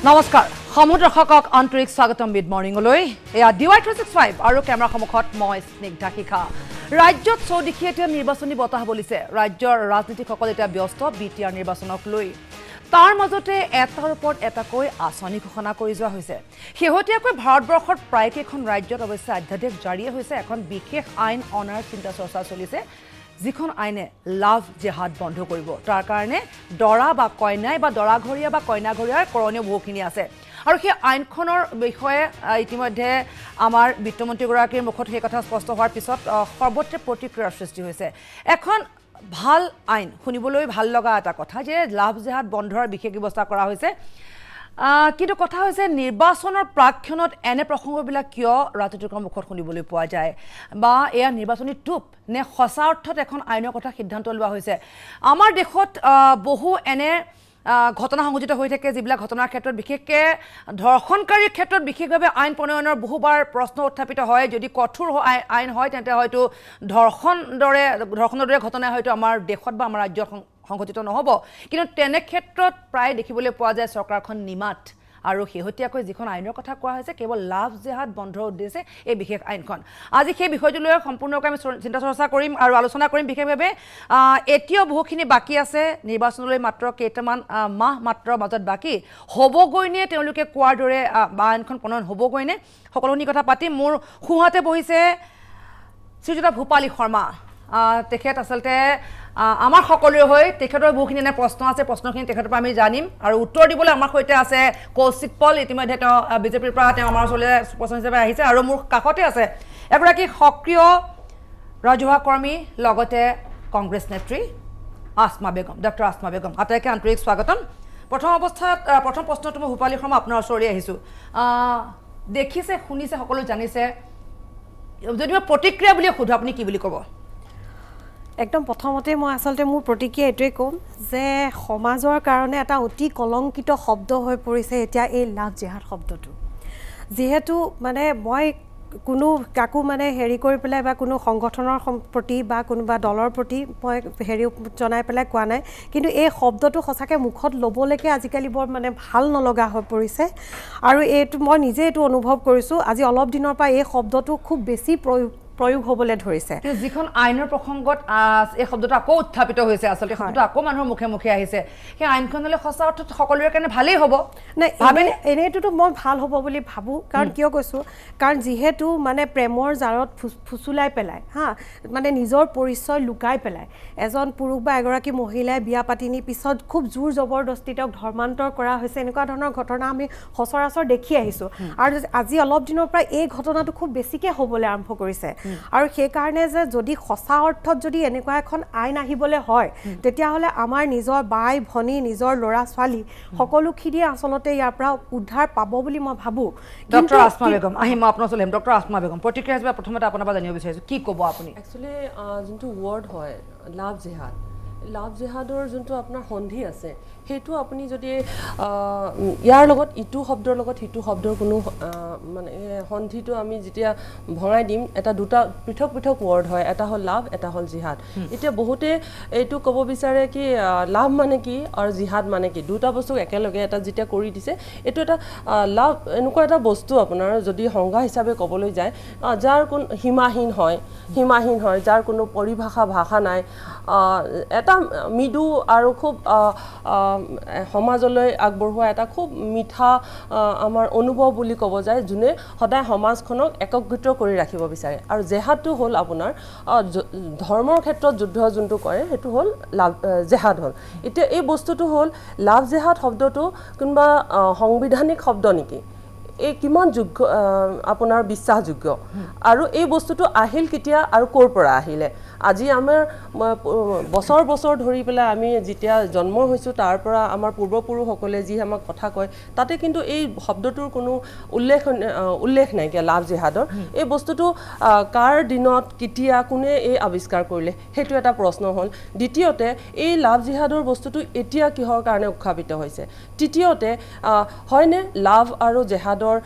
নমস্কাৰ সমুদ্ৰ দৰ্শকক আন্তৰিক স্বাগতম মিড মৰ্নিংলৈ এয়া DY365 আৰু কেমেৰা সন্মুখত মই স্নিগ্ধা শিখা ৰাজ্যত চৌদিশে এতিয়া নিৰ্বাচনী বতাহ বলিছে ৰাজ্যৰ ৰাজনীতিকসকল এতিয়া ব্যস্ত বিটিআৰ নিৰ্বাচনক লৈ তাৰ মাজতে এটাৰ ওপৰত এটাকৈ আঁচনি ঘোষণা কৰি যোৱা হৈছে শেহতীয়াকৈ ভাৰতবৰ্ষৰ প্ৰায়কেইখন ৰাজ্যত অৱশ্যে অধ্যাদেশ জাৰি হৈছে এখন বিশেষ আইন অনাৰ চিন্তা চৰ্চা চলিছে যিখন আইনে লাভ জেহাদ বন্ধ কৰিব তাৰ কাৰণে দৰা বা কইনাই বা দৰাঘৰীয়া বা কইনাঘৰীয়াৰ কৰণীয় বহুখিনি আছে আৰু সেই আইনখনৰ বিষয়ে ইতিমধ্যে আমাৰ বিত্তমন্ত্ৰীগৰাকীৰ মুখত সেই কথা স্পষ্ট হোৱাৰ পিছত সৰ্বত্ৰে প্ৰতিক্ৰিয়াৰ সৃষ্টি হৈছে এখন ভাল আইন শুনিবলৈ ভাল লগা এটা কথা যে লাভ জেহাদ বন্ধৰ বিশেষ ব্যৱস্থা কৰা হৈছে কিন্তু কথা হৈছে নিৰ্বাচনৰ প্ৰাক্ষণত এনে প্ৰসংগবিলাক কিয় ৰাজনীতিকৰ মুখত শুনিবলৈ পোৱা যায় বা এয়া নিৰ্বাচনী টুপ নে সঁচা অৰ্থত এখন আইনৰ কথা সিদ্ধান্ত লোৱা হৈছে আমাৰ দেশত বহু এনে ঘটনা সংঘটিত হৈ থাকে যিবিলাক ঘটনাৰ ক্ষেত্ৰত বিশেষকৈ ধৰ্ষণকাৰীৰ ক্ষেত্ৰত বিশেষভাৱে আইন প্ৰণয়নৰ বহুবাৰ প্ৰশ্ন উত্থাপিত হয় যদি কঠোৰ আইন হয় তেন্তে হয়তো ধৰ্ষণৰ দৰে ঘটনা হয়তো আমাৰ দেশত বা আমাৰ ৰাজ্যত সংঘটিত নহ'ব কিন্তু তেনে ক্ষেত্ৰত প্ৰায় দেখিবলৈ পোৱা যায় চৰকাৰখন নিমাত আৰু শেহতীয়াকৈ যিখন আইনৰ কথা কোৱা হৈছে কেৱল লাভ জেহাদ বন্ধৰ উদ্দেশ্যে এই বিশেষ আইনখন আজি সেই বিষয়টো লৈ সম্পূৰ্ণকৈ আমি চিন্তা চৰ্চা কৰিম আৰু আলোচনা কৰিম বিশেষভাৱে এতিয়াও বহুখিনি বাকী আছে নিৰ্বাচনলৈ মাত্ৰ কেইটামান মাহ মাত্ৰ মাজত বাকী হ'বগৈনে তেওঁলোকে কোৱাৰ দৰে বা আইনখন প্ৰণয়ন হ'বগৈনে সকলোখিনি কথা পাতিম মোৰ সোঁহাতে বহিছে শ্ৰীযুতা ভূপালী শৰ্মা তেখেত আচলতে আমাৰ সকলোৰে হৈ তেখেতৰ বহুখিনি এনে প্ৰশ্ন আছে প্ৰশ্নখিনি তেখেতৰ পৰা আমি জানিম আৰু উত্তৰ দিবলৈ আমাৰ সৈতে আছে কৌশিক পল ইতিমধ্যে তেওঁ বিজেপিৰ পৰা তেওঁ আমাৰ ওচৰলৈ প্ৰশ্ন হিচাপে আহিছে আৰু মোৰ কাষতে আছে এগৰাকী সক্ৰিয় ৰাজহুৱা কৰ্মী লগতে কংগ্ৰেছ নেত্ৰী আসমা বেগম ডক্টৰ আসমা বেগম আটাইকে আন্তৰিক স্বাগতম প্ৰথম প্ৰশ্নটো মই ভূপালী শৰ্মা আপোনাৰ ওচৰলৈ আহিছোঁ দেখিছে শুনিছে সকলো জানিছে যদি মই প্ৰতিক্ৰিয়া বুলি সোধো আপুনি কি বুলি ক'ব একদম প্ৰথমতে মই আচলতে মোৰ প্ৰতিক্ৰিয়া এইটোৱে ক'ম যে সমাজৰ কাৰণে এটা অতি কলংকিত শব্দ হৈ পৰিছে এতিয়া এই লাভ জেহাদ শব্দটো যিহেতু মানে মই কোনো কাকো মানে হেৰি কৰি পেলাই বা কোনো সংগঠনৰ প্ৰতি বা কোনোবা দলৰ প্ৰতি মই হেৰি জনাই পেলাই কোৱা নাই কিন্তু এই শব্দটো সঁচাকৈ মুখত ল'বলৈকে আজিকালি বৰ মানে ভাল নলগা হৈ পৰিছে আৰু এইটো মই নিজে এইটো অনুভৱ কৰিছোঁ আজি অলপ দিনৰ পৰা এই শব্দটো খুব বেছি প্ৰয়োগ হ'বলৈ ধৰিছে যিখন আইনৰ প্ৰসংগত এই শব্দটো আকৌ উত্থাপিত হৈছে আচলতে শব্দটো আকৌ মানুহৰ মুখে মুখে আহিছে সেই আইনখনলৈ সঁচা অৰ্থত সকলোৰে কাৰণে ভালেই হ'ব নাই এনেইটোতো মই ভাল হ'ব বুলি ভাবোঁ কাৰণ কিয় কৈছোঁ কাৰণ যিহেতু মানে প্ৰেমৰ জাৰত ফুচুলাই পেলাই মানে নিজৰ পৰিচয় লুকাই পেলাই এজন পুৰুষ বা এগৰাকী মহিলাই বিয়া পাতি নি পিছত খুব জোৰ জবৰদস্তি তেওঁক ধৰ্মান্তৰ কৰা হৈছে এনেকুৱা ধৰণৰ ঘটনা আমি সচৰাচৰ দেখি আহিছোঁ আৰু আজি অলপ দিনৰ পৰা এই ঘটনাটো খুব বেছিকৈ হ'বলৈ আৰম্ভ কৰিছে আৰু সেইকাৰণে যে যদি সঁচা অৰ্থত যদি এনেকুৱা এখন আইন আহিবলৈ হয় তেতিয়াহ'লে আমাৰ নিজৰ বাই ভনী নিজৰ ল'ৰা ছোৱালী সকলোখিনিয়ে আচলতে ইয়াৰ পৰা উদ্ধাৰ পাব বুলি মই ভাবোঁ ডক্টৰ আসমা বেগম আহিম মই আপোনাৰ ওচৰলৈ আহিম ডক্টৰ আসমা বেগম প্ৰতিক্ৰিয়া হিচাপে প্ৰথমতে আপোনাৰ পৰা জানিব বিচাৰিছোঁ কি ক'ব আপুনি একচুৱেলি যোনটো ৱৰ্ড হয় লাভ জেহাদৰ যোনটো আপোনাৰ সন্ধি আছে সেইটো আপুনি যদি ইয়াৰ লগত ইটো শব্দৰ লগত সিটো শব্দৰ কোনো মানে সন্ধিটো আমি যেতিয়া ভঙাই দিম এটা দুটা পৃথক পৃথক ৱৰ্ড হয় এটা হ'ল লাভ এটা হ'ল জিহাদ এতিয়া বহুতে এইটো ক'ব বিচাৰে কি লাভ মানে কি আৰু জিহাদ মানে কি দুটা বস্তু একেলগে এটা যেতিয়া কৰি দিছে এইটো এটা লাভ এনেকুৱা এটা বস্তু আপোনাৰ যদি সংজ্ঞা হিচাপে ক'বলৈ যায় যাৰ কোন সীমাহীন হয় যাৰ কোনো পৰিভাষা ভাষা নাই এটা মৃদু আৰু খুব সমাজলৈ আগবঢ়োৱা এটা খুব মিঠা আমাৰ অনুভৱ বুলি ক'ব যায় যোনে সদায় সমাজখনক একত্ৰিত কৰি ৰাখিব বিচাৰে আৰু জেহাদটো হ'ল আপোনাৰ ধৰ্মৰ ক্ষেত্ৰত যুদ্ধ যোনটো কৰে সেইটো হ'ল লাভ জেহাদ হ'ল এতিয়া এই বস্তুটো হ'ল লাভ জেহাদ শব্দটো কোনোবা সাংবিধানিক শব্দ নেকি এই কিমান যোগ্য আপোনাৰ বিশ্বাসযোগ্য আৰু এই বস্তুটো আহিল কেতিয়া আৰু ক'ৰ পৰা আহিলে আজি আমাৰ বছৰ বছৰ ধৰি পেলাই আমি যেতিয়া জন্ম হৈছোঁ তাৰ পৰা আমাৰ পূৰ্বপুৰুষসকলে যি আমাক কথা কয় তাতে কিন্তু এই শব্দটোৰ কোনো উল্লেখ নাইকিয়া লাভ জেহাদৰ এই বস্তুটো কাৰ দিনত কেতিয়া কোনে এই আৱিষ্কাৰ কৰিলে সেইটো এটা প্ৰশ্ন হ'ল দ্বিতীয়তে এই লাভ জেহাদৰ বস্তুটো এতিয়া কিহৰ কাৰণে উত্থাপিত হৈছে তৃতীয়তে হয়নে লাভ আৰু জেহাদৰ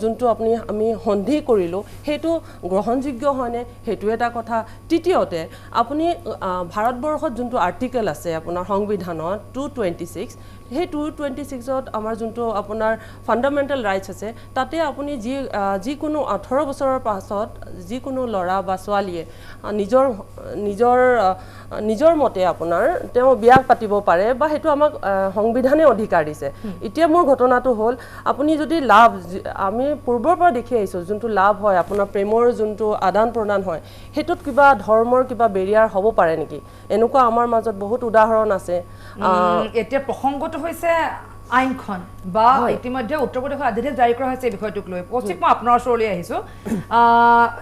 যোনটো আমি সন্ধি কৰিলোঁ সেইটো গ্ৰহণযোগ্য হয়নে সেইটো এটা কথা তৃতীয়তে দ্বিতীয়তে আপুনি ভাৰতবৰ্ষত যোনটো আৰ্টিকেল আছে আপোনাৰ সংবিধানত 226 সেই 226ত আমাৰ যোনটো আপোনাৰ ফাণ্ডামেণ্টেল ৰাইটছ আছে তাতে আপুনি যিকোনো 18 বছৰৰ পাছত যিকোনো ল'ৰা বা ছোৱালীয়ে নিজৰ মতে আপোনাৰ তেওঁ বিয়া পাতিব পাৰে বা সেইটো আমাক সংবিধানে অধিকাৰ দিছে এতিয়া মোৰ ঘটনাটো হ'ল আপুনি যদি আমি পূৰ্বৰ পৰা দেখি আহিছোঁ যোনটো লাভ হয় আপোনাৰ প্ৰেমৰ যোনটো আদান প্ৰদান হয় সেইটোত কিবা ধৰ্মৰ কিবা বেৰিয়াৰ হ'ব পাৰে নেকি এনেকুৱা আমাৰ মাজত বহুত উদাহৰণ আছে এতিয়া প্ৰসংগটো হৈছে আইনখন বা ইতিমধ্যে উত্তৰ প্ৰদেশৰ আধিকাৰিক জাৰি কৰা হৈছে এই বিষয়টোক লৈ পশ্চিম মই আপোনাৰ ওচৰলৈ আহিছোঁ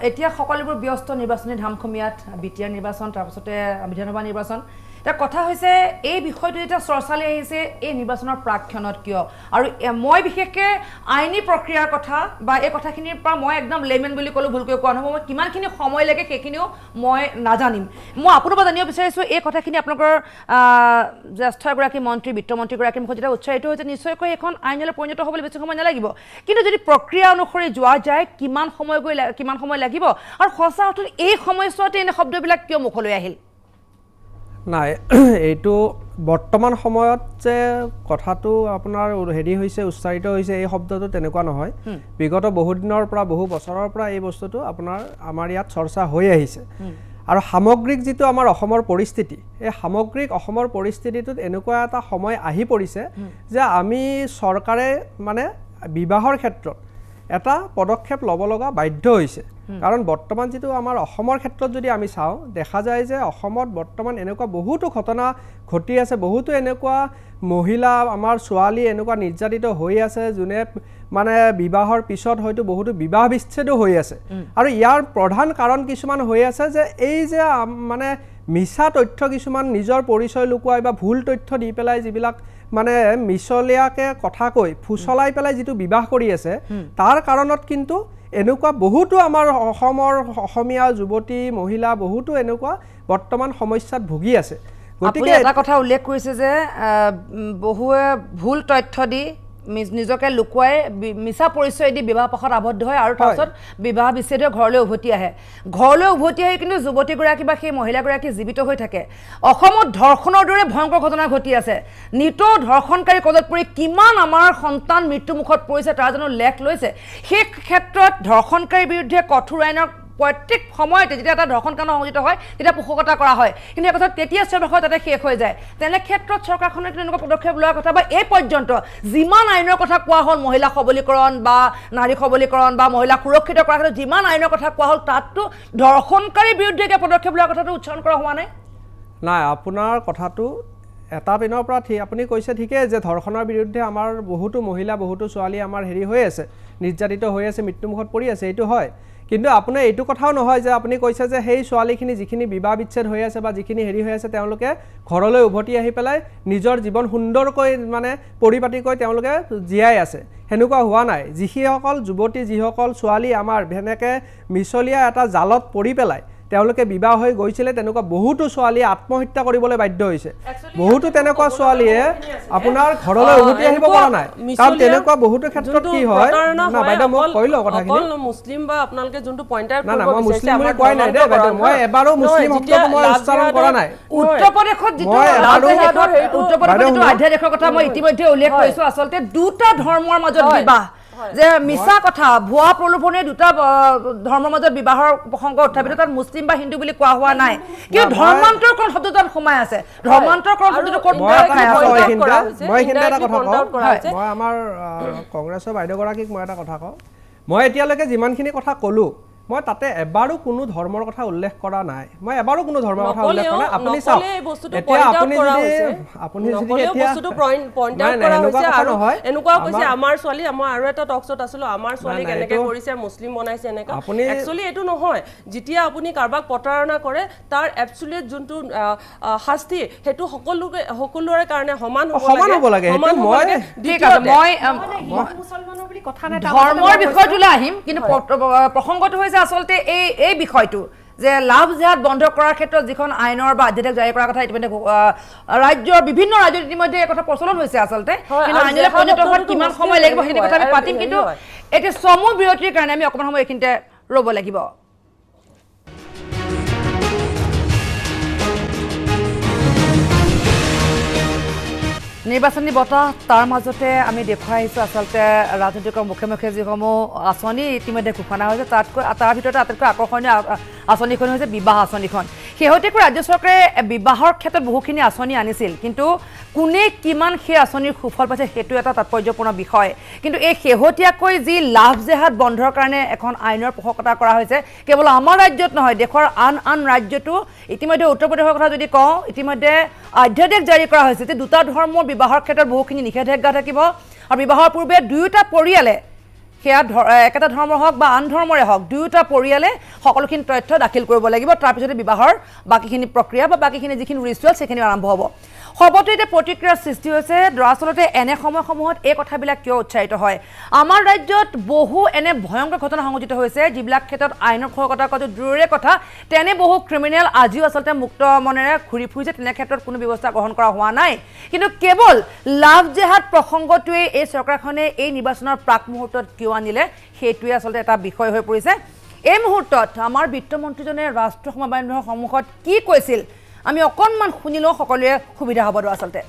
এতিয়া সকলোবোৰ ব্যস্ত নিৰ্বাচনী ধামখুমীয়াত বিটিআৰ নিৰ্বাচন তাৰপিছতে বিধানসভা নিৰ্বাচন এটা কথা হৈছে এই বিষয়টো যেতিয়া চৰ্চালৈ আহিছে এই নিৰ্বাচনৰ প্ৰাক্ষণত কিয় আৰু মই বিশেষকৈ আইনী প্ৰক্ৰিয়াৰ কথা বা এই কথাখিনিৰ পৰা মই একদম লেমেন বুলি ক'লোঁ ভুলকৈ কোৱা নহ'ব মই কিমানখিনি সময় লাগে সেইখিনিও মই নাজানিম মই আপোনাৰ পৰা জানিব বিচাৰিছোঁ এই কথাখিনি আপোনালোকৰ জ্যেষ্ঠ এগৰাকী মন্ত্ৰী বিত্তমন্ত্ৰীগৰাকীৰ মুখত যেতিয়া উচ্চাৰিত হৈছে নিশ্চয়কৈ এখন আইনলৈ পৰিণত হ'বলৈ বেছি সময় নালাগিব কিন্তু যদি প্ৰক্ৰিয়া অনুসৰি যোৱা যায় কিমান সময় লাগিব আৰু সঁচা অৰ্থত এই সময়ছোৱাতে এনে শব্দবিলাক কিয় মুখলৈ আহিল নাই এইটো বৰ্তমান সময়ত যে কথাটো আপোনাৰ হেৰি হৈছে উচ্চাৰিত হৈছে এই শব্দটো তেনেকুৱা নহয় বিগত বহু দিনৰ পৰা বহু বছৰৰ পৰা এই বস্তুটো আপোনাৰ আমাৰ ইয়াত চৰ্চা হৈ আহিছে আৰু সামগ্ৰিক যিটো আমাৰ অসমৰ পৰিস্থিতি এই সামগ্ৰিক অসমৰ পৰিস্থিতিটোত এনেকুৱা এটা সময় আহি পৰিছে যে আমি চৰকাৰে মানে বিবাহৰ ক্ষেত্ৰত এটা পদক্ষেপ ল'ব লগা বাধ্য হৈছে কাৰণ বৰ্তমান যিটো আমাৰ অসমৰ ক্ষেত্ৰত যদি আমি চাওঁ দেখা যায় যে অসমত বৰ্তমান এনেকুৱা বহুতো ঘটনা ঘটি আছে বহুতো এনেকুৱা মহিলা আমাৰ ছোৱালী এনেকুৱা নিৰ্যাতিত হৈ আছে যোনে মানে বিবাহৰ পিছত হয়তো বহুতো বিবাহ বিচ্ছেদো হৈ আছে আৰু ইয়াৰ প্ৰধান কাৰণ কিছুমান হৈ আছে যে এই যে মানে মিছা তথ্য কিছুমান নিজৰ পৰিচয় লুকুৱাই বা ভুল তথ্য দি পেলাই যিবিলাক মানে মিছলীয়াকে কথা কৈ ফুচলাই পেলাই যিটো বিবাহ কৰি আছে তাৰ কাৰণত কিন্তু এনেকুৱা বহুতো আমাৰ অসমীয়া যুৱতী মহিলা বহুতো এনেকুৱা বৰ্তমান সমস্যাত ভুগি আছে গতিকে এটা কথা উল্লেখ কৰিছে যে বহুৱে ভুল তথ্য দি নিজকে লুকুৱাই মিছা পৰিচয় দি বিবাহ পাশত আবদ্ধ হয় আৰু তাৰপিছত বিবাহ বিচ্ছেদ ঘৰলৈ উভতি আহে কিন্তু যুৱতীগৰাকী বা সেই মহিলাগৰাকী জীৱিত হৈ থাকে অসমত ধৰ্ষণৰ দৰে ভয়ংকৰ ঘটনা ঘটি আছে নিতৌ ধৰ্ষণকাৰী কজত পৰি কিমান আমাৰ সন্তান মৃত্যুমুখত পৰিছে তাৰ জানো লেখ লৈছে সেই ক্ষেত্ৰত ধৰ্ষণকাৰীৰ বিৰুদ্ধে কঠোৰ আইনৰ প্ৰত্যেক সময়তে যেতিয়া এটা ধৰ্ষণ কাণ্ড সংঘটিত হয় তেতিয়া পোষকতা কৰা হয় কিন্তু এই কথা তেতিয়া ছবছৰ তাতে শেষ হৈ যায় তেনে ক্ষেত্ৰত চৰকাৰখনে এনেকুৱা পদক্ষেপ লোৱাৰ কথা বা এই পৰ্যন্ত যিমান আইনৰ কথা কোৱা হ'ল মহিলা সবলীকৰণ বা নাৰী সবলীকৰণ বা মহিলা সুৰক্ষিত কৰাৰ ক্ষেত্ৰত যিমান আইনৰ কথা কোৱা হ'ল তাততো ধৰ্ষণকাৰীৰ বিৰুদ্ধে পদক্ষেপ লোৱাৰ কথাটো উচ্চাৰণ কৰা হোৱা নাই আপোনাৰ কথাটো এটা পিনৰ পৰা আপুনি কৈছে ঠিকেই যে ধৰ্ষণৰ বিৰুদ্ধে আমাৰ বহুতো মহিলা বহুতো ছোৱালী আমাৰ হেৰি হৈ আছে নিৰ্যাতিত হৈ আছে মৃত্যুমুখত পৰি আছে এইটো হয় কিন্তু আপোনাৰ এইটো কথাও নহয় যে আপুনি কৈছে যে সেই ছোৱালীখিনি যিখিনি বিবাহ বিচ্ছেদ হৈ আছে বা যিখিনি হেৰি হৈ আছে তেওঁলোকে ঘৰলৈ উভতি আহি পেলাই নিজৰ জীৱন সুন্দৰকৈ মানে পৰিপাটিকৈ তেওঁলোকে জীয়াই আছে সেনেকুৱা হোৱা নাই যিসকল যুৱতী যিসকল ছোৱালী আমাৰ ভেনেকে মিছলীয়া এটা জালত পৰি পেলাই তেওঁলোকে বিবাহ হৈ গৈছিলে তেনেকুৱা বহুতো ছোৱালী আত্মহত্যা কৰিবলৈ বাধ্য হৈছে বহুতো তেনেকুৱা ছোৱালীয়ে আপোনাৰ ঘৰলৈ উভতি আহিব পৰা নাই কাৰণ তেনেকুৱা বহুতো ক্ষেত্ৰত কি হয় না বাইদেউ মই কৈলো কথাখিনি মুছলিম বা আপোনালোকে যোনটো পইণ্টাৰ না মই মুছলিম বুলি কোৱা নাই দে বাইদেউ মই এবাৰো মুছলিম শব্দটো মই উচ্চাৰণ কৰা নাই উত্তৰ প্ৰদেশত যিটো আধ্যাত্মিকৰ কথা মই ইতিমধ্যে উল্লেখ কৰিছো আচলতে দুটা ধৰ্মৰ মাজত বিবাহ যে মিছা কথা ভুৱা প্ৰলোভনে দুটা ধৰ্মৰ মাজত বিবাহৰ প্ৰসংগ উত্থাপিত তাত মুছলিম বা হিন্দু বুলি কোৱা হোৱা নাই কিন্তু ধৰ্মান্তৰকৰণ শব্দটো তাত সোমাই আছে ধৰ্মান্তৰকৰণ শব্দটো ক'ত মই এটা কথা কওঁ মই আমাৰ কংগ্ৰেছৰ বাইদেউগৰাকীক মই এটা কথা কওঁ মই এতিয়ালৈকে যিমানখিনি কথা ক'লো মই তাতে এবাৰো কোনো ধৰ্মৰ কথা উল্লেখ কৰা নাই মই এবাৰো কোনো ধৰ্মৰ কথা উল্লেখ কৰা নাই আপুনি চাওক এতিয়া আপুনি যদি এতিয়া বস্তুটো পইণ্ট আউট কৰা হৈছে আৰু এনেকুৱা কৈছে আমাৰ ছোৱালী মই আৰু এটা টক শ্বট আছিলো আমাৰ ছোৱালী কেনেকৈ কৰিছে মুছলিম বনাইছে এনেকা একচুৱেলি এইটো নহয় যেতিয়া আপুনি কাৰোবাক প্ৰতাৰণা কৰে তাৰ এবছলিউট যোনটো শাস্তি সেইটো সকলোৰে কাৰণে সমান হ'ব লাগে মই মুছলমানৰ বুলি কথা নাই ধৰ্মৰ বিষয়টোলৈ আহিম কিন্তু প্ৰসংগটো হৈছে আচলতে এই বিষয়টো যে লাভ জিহাদ বন্ধ কৰাৰ ক্ষেত্ৰত যিখন আইনৰ বা আধ্যাদেশ জাৰি কৰাৰ কথা ইতিমধ্যে ৰাজ্যৰ বিভিন্ন ৰাজ্যত ইতিমধ্যে এই কথা প্ৰচলন হৈছে আচলতে কিন্তু আইনলৈ পৰিণত হোৱাত কিমান সময় লাগিব সেইখিনি কথা আমি পাতিম কিন্তু এতিয়া চমু বিৰতিৰ কাৰণে আমি অকণমান সময় এইখিনিতে ৰ'ব লাগিব নিৰ্বাচনী বতাহ তাৰ মাজতে আমি দেখুৱাই আহিছোঁ আচলতে ৰাজনৈতিক মুখে মুখে যিসমূহ আঁচনি ইতিমধ্যে ঘোষণা হৈছে তাৰ ভিতৰতে আটাইতকৈ আকৰ্ষণীয় আঁচনিখন হৈছে বিবাহ আঁচনিখন শেহতীয়াকৈ ৰাজ্য চৰকাৰে বিবাহৰ ক্ষেত্ৰত বহুখিনি আঁচনি আনিছিল কিন্তু কোনে কিমান সেই আঁচনিৰ সুফল পাইছে সেইটো এটা তাৎপৰ্যপূৰ্ণ বিষয় কিন্তু এই শেহতীয়াকৈ যি লাভ জেহাদ বন্ধৰ কাৰণে এখন আইনৰ পোষকতা কৰা হৈছে কেৱল আমাৰ ৰাজ্যত নহয় দেশৰ আন ৰাজ্যতো ইতিমধ্যে উত্তৰ প্ৰদেশৰ কথা যদি কওঁ ইতিমধ্যে অধ্যাদেশ জাৰি কৰা হৈছে যে দুটা ধৰ্মৰ বিবাহৰ ক্ষেত্ৰত বহুখিনি নিষেধাজ্ঞা থাকিব আৰু বিবাহৰ পূৰ্বে দুয়োটা পৰিয়ালে সেয়া একেটা ধৰ্মৰ হওক বা আন ধৰ্মৰে হওক দুয়োটা পৰিয়ালে সকলোখিনি তথ্য দাখিল কৰিব লাগিব তাৰপিছতে বিবাহৰ বাকীখিনি প্ৰক্ৰিয়া বা বাকীখিনি যিখিনি ৰিচুৱেল সেইখিনি আৰম্ভ হ'ব সবতে এতিয়া প্ৰতিক্ৰিয়াৰ সৃষ্টি হৈছে দৰাচলতে এনে সময়সমূহত এই কথাবিলাক কিয় উৎসাহিত হয় আমাৰ ৰাজ্যত বহু এনে ভয়ংকৰ ঘটনা সংঘটিত হৈছে যিবিলাক ক্ষেত্ৰত আইনৰ খৰকতা কত দূৰৰে কথা তেনে বহু ক্ৰিমিনেল আজিও আচলতে মুক্ত মনেৰে ঘূৰি ফুৰিছে তেনে ক্ষেত্ৰত কোনো ব্যৱস্থা গ্ৰহণ কৰা হোৱা নাই কিন্তু কেৱল লাভ জেহাদ প্ৰসংগটোৱে এই চৰকাৰখনে এই নিৰ্বাচনৰ প্ৰাক মুহূৰ্তত কিয় আনিলে সেইটোৱে আচলতে এটা বিষয় হৈ পৰিছে এই মুহূৰ্তত আমাৰ বিত্তমন্ত্ৰীজনে ৰাষ্ট্ৰ সমাবায়নৰ সন্মুখত কি কৈছিল আমি অকনমান শুনিলো সকলোৱে সুবিধা হ'ব আচলতে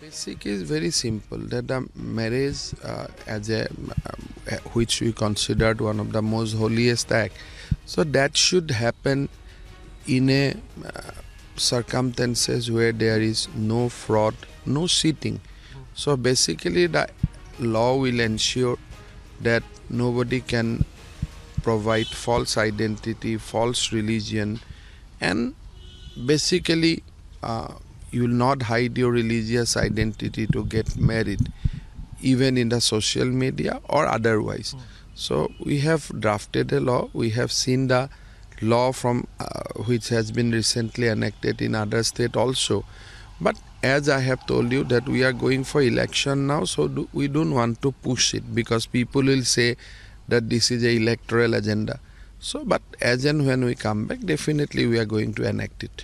Basic is very simple that the marriage as a which we considered one of the most holiest act so that should happen in a circumstances where there is no fraud no cheating so basically the law will ensure that nobody can provide false identity false religion and basically you will not hide your religious identity to get married even in the social media or otherwise so we have drafted a law we have seen the law from which has been recently enacted in other state also but as I have told you that we are going for election now so we don't want to push it because people will say that this is a electoral agenda so but as and when we come back definitely we are going to enact it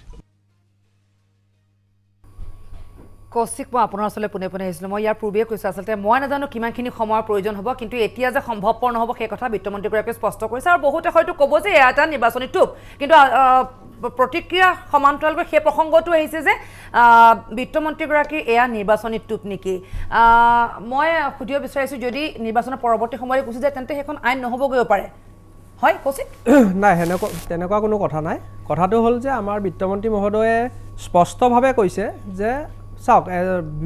Kaushik মই আপোনাৰ ওচৰলৈ পুনে আহিছিলোঁ মই ইয়াৰ পূৰ্বে কৈছোঁ আচলতে মই নাজানো কিমানখিনি সময়ৰ প্ৰয়োজন হ'ব কিন্তু এতিয়া যে সম্ভৱপৰ নহ'ব সেই কথা বিত্তমন্ত্ৰীগৰাকীয়ে স্পষ্ট কৰিছে আৰু বহুতে হয়তো ক'ব যে এয়া এটা নিৰ্বাচনী টুপ কিন্তু প্ৰতিক্ৰিয়া সমান্তৰালকৈ সেই প্ৰসংগটো আহিছে যে বিত্তমন্ত্ৰীগৰাকী এয়া নিৰ্বাচনী টুপ নেকি মই সুধিব বিচাৰিছোঁ যদি নিৰ্বাচনৰ পৰৱৰ্তী সময়লৈ গুচি যায় তেন্তে সেইখন আইন নহ'বগৈও পাৰে হয় কৌশিক নাই তেনেকুৱা কোনো কথা নাই কথাটো হ'ল যে আমাৰ বিত্তমন্ত্ৰী মহোদয়ে স্পষ্টভাৱে কৈছে যে চাওক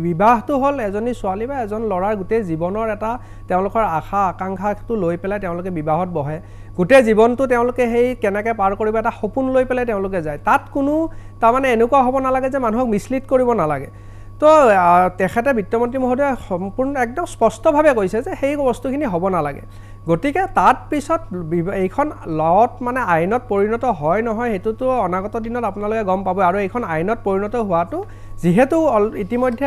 বিবাহটো হ'ল এজনী ছোৱালী বা এজন ল'ৰাৰ গোটেই জীৱনৰ এটা তেওঁলোকৰ আশা আকাংক্ষাটো লৈ পেলাই তেওঁলোকে বিবাহত বহে গোটেই জীৱনটো তেওঁলোকে সেই কেনেকৈ পাৰ কৰিব এটা সপোন লৈ পেলাই তেওঁলোকে যায় তাত কোনো তাৰমানে এনেকুৱা হ'ব নালাগে যে মানুহক মিছলিড কৰিব নালাগে তো তেখেতে বিত্তমন্ত্ৰী মহোদয়ে সম্পূৰ্ণ একদম স্পষ্টভাৱে কৈছে যে সেই বস্তুখিনি হ'ব নালাগে গতিকে তাত পিছত এইখন লত মানে আইনত পৰিণত হয় নহয় সেইটোতো অনাগত দিনত আপোনালোকে গম পাব আৰু এইখন আইনত পৰিণত হোৱাটো যেহেতু ইতিমধ্যে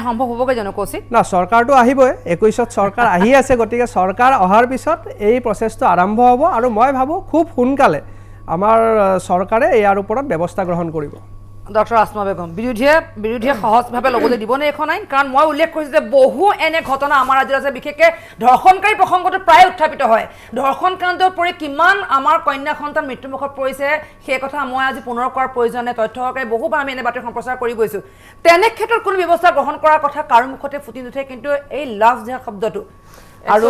সম্ভৱ হ'বগৈ জানো কৌশিক না চৰকাৰটো আহিবই 21ত চৰকাৰ আহি আছে গতিকে চৰকাৰ অহাৰ পিছত এই প্ৰচেছটো আৰম্ভ হ'ব আৰু মই ভাবোঁ খুব সোনকালে আমাৰ চৰকাৰে ইয়াৰ ওপৰত ব্যৱস্থা গ্ৰহণ কৰিব ডক্টৰ আসমা বেগম বিৰোধীয়ে সহজভাৱে ল'বলৈ দিবনে এখন আইন কাৰণ মই উল্লেখ কৰিছোঁ যে বহু এনে ঘটনা আমাৰ ৰাজ্যত আছে বিশেষকৈ ধৰ্ষণকাৰী প্ৰসংগটো প্ৰায় উত্থাপিত হয় ধৰ্ষণ কাণ্ডত পৰি কিমান আমাৰ কন্যা সন্তান মৃত্যুমুখত পৰিছে সেই কথা মই আজি পুনৰ কোৱাৰ প্ৰয়োজনে তথ্য সহকাৰে বহুবাৰ আমি এনে বাতৰি সম্প্ৰচাৰ কৰি গৈছোঁ তেনে ক্ষেত্ৰত কোনো ব্যৱস্থা গ্ৰহণ কৰাৰ কথা কাৰো মুখতে ফুটি নুঠে কিন্তু এই লাভ জেহাদ শব্দটো আৰু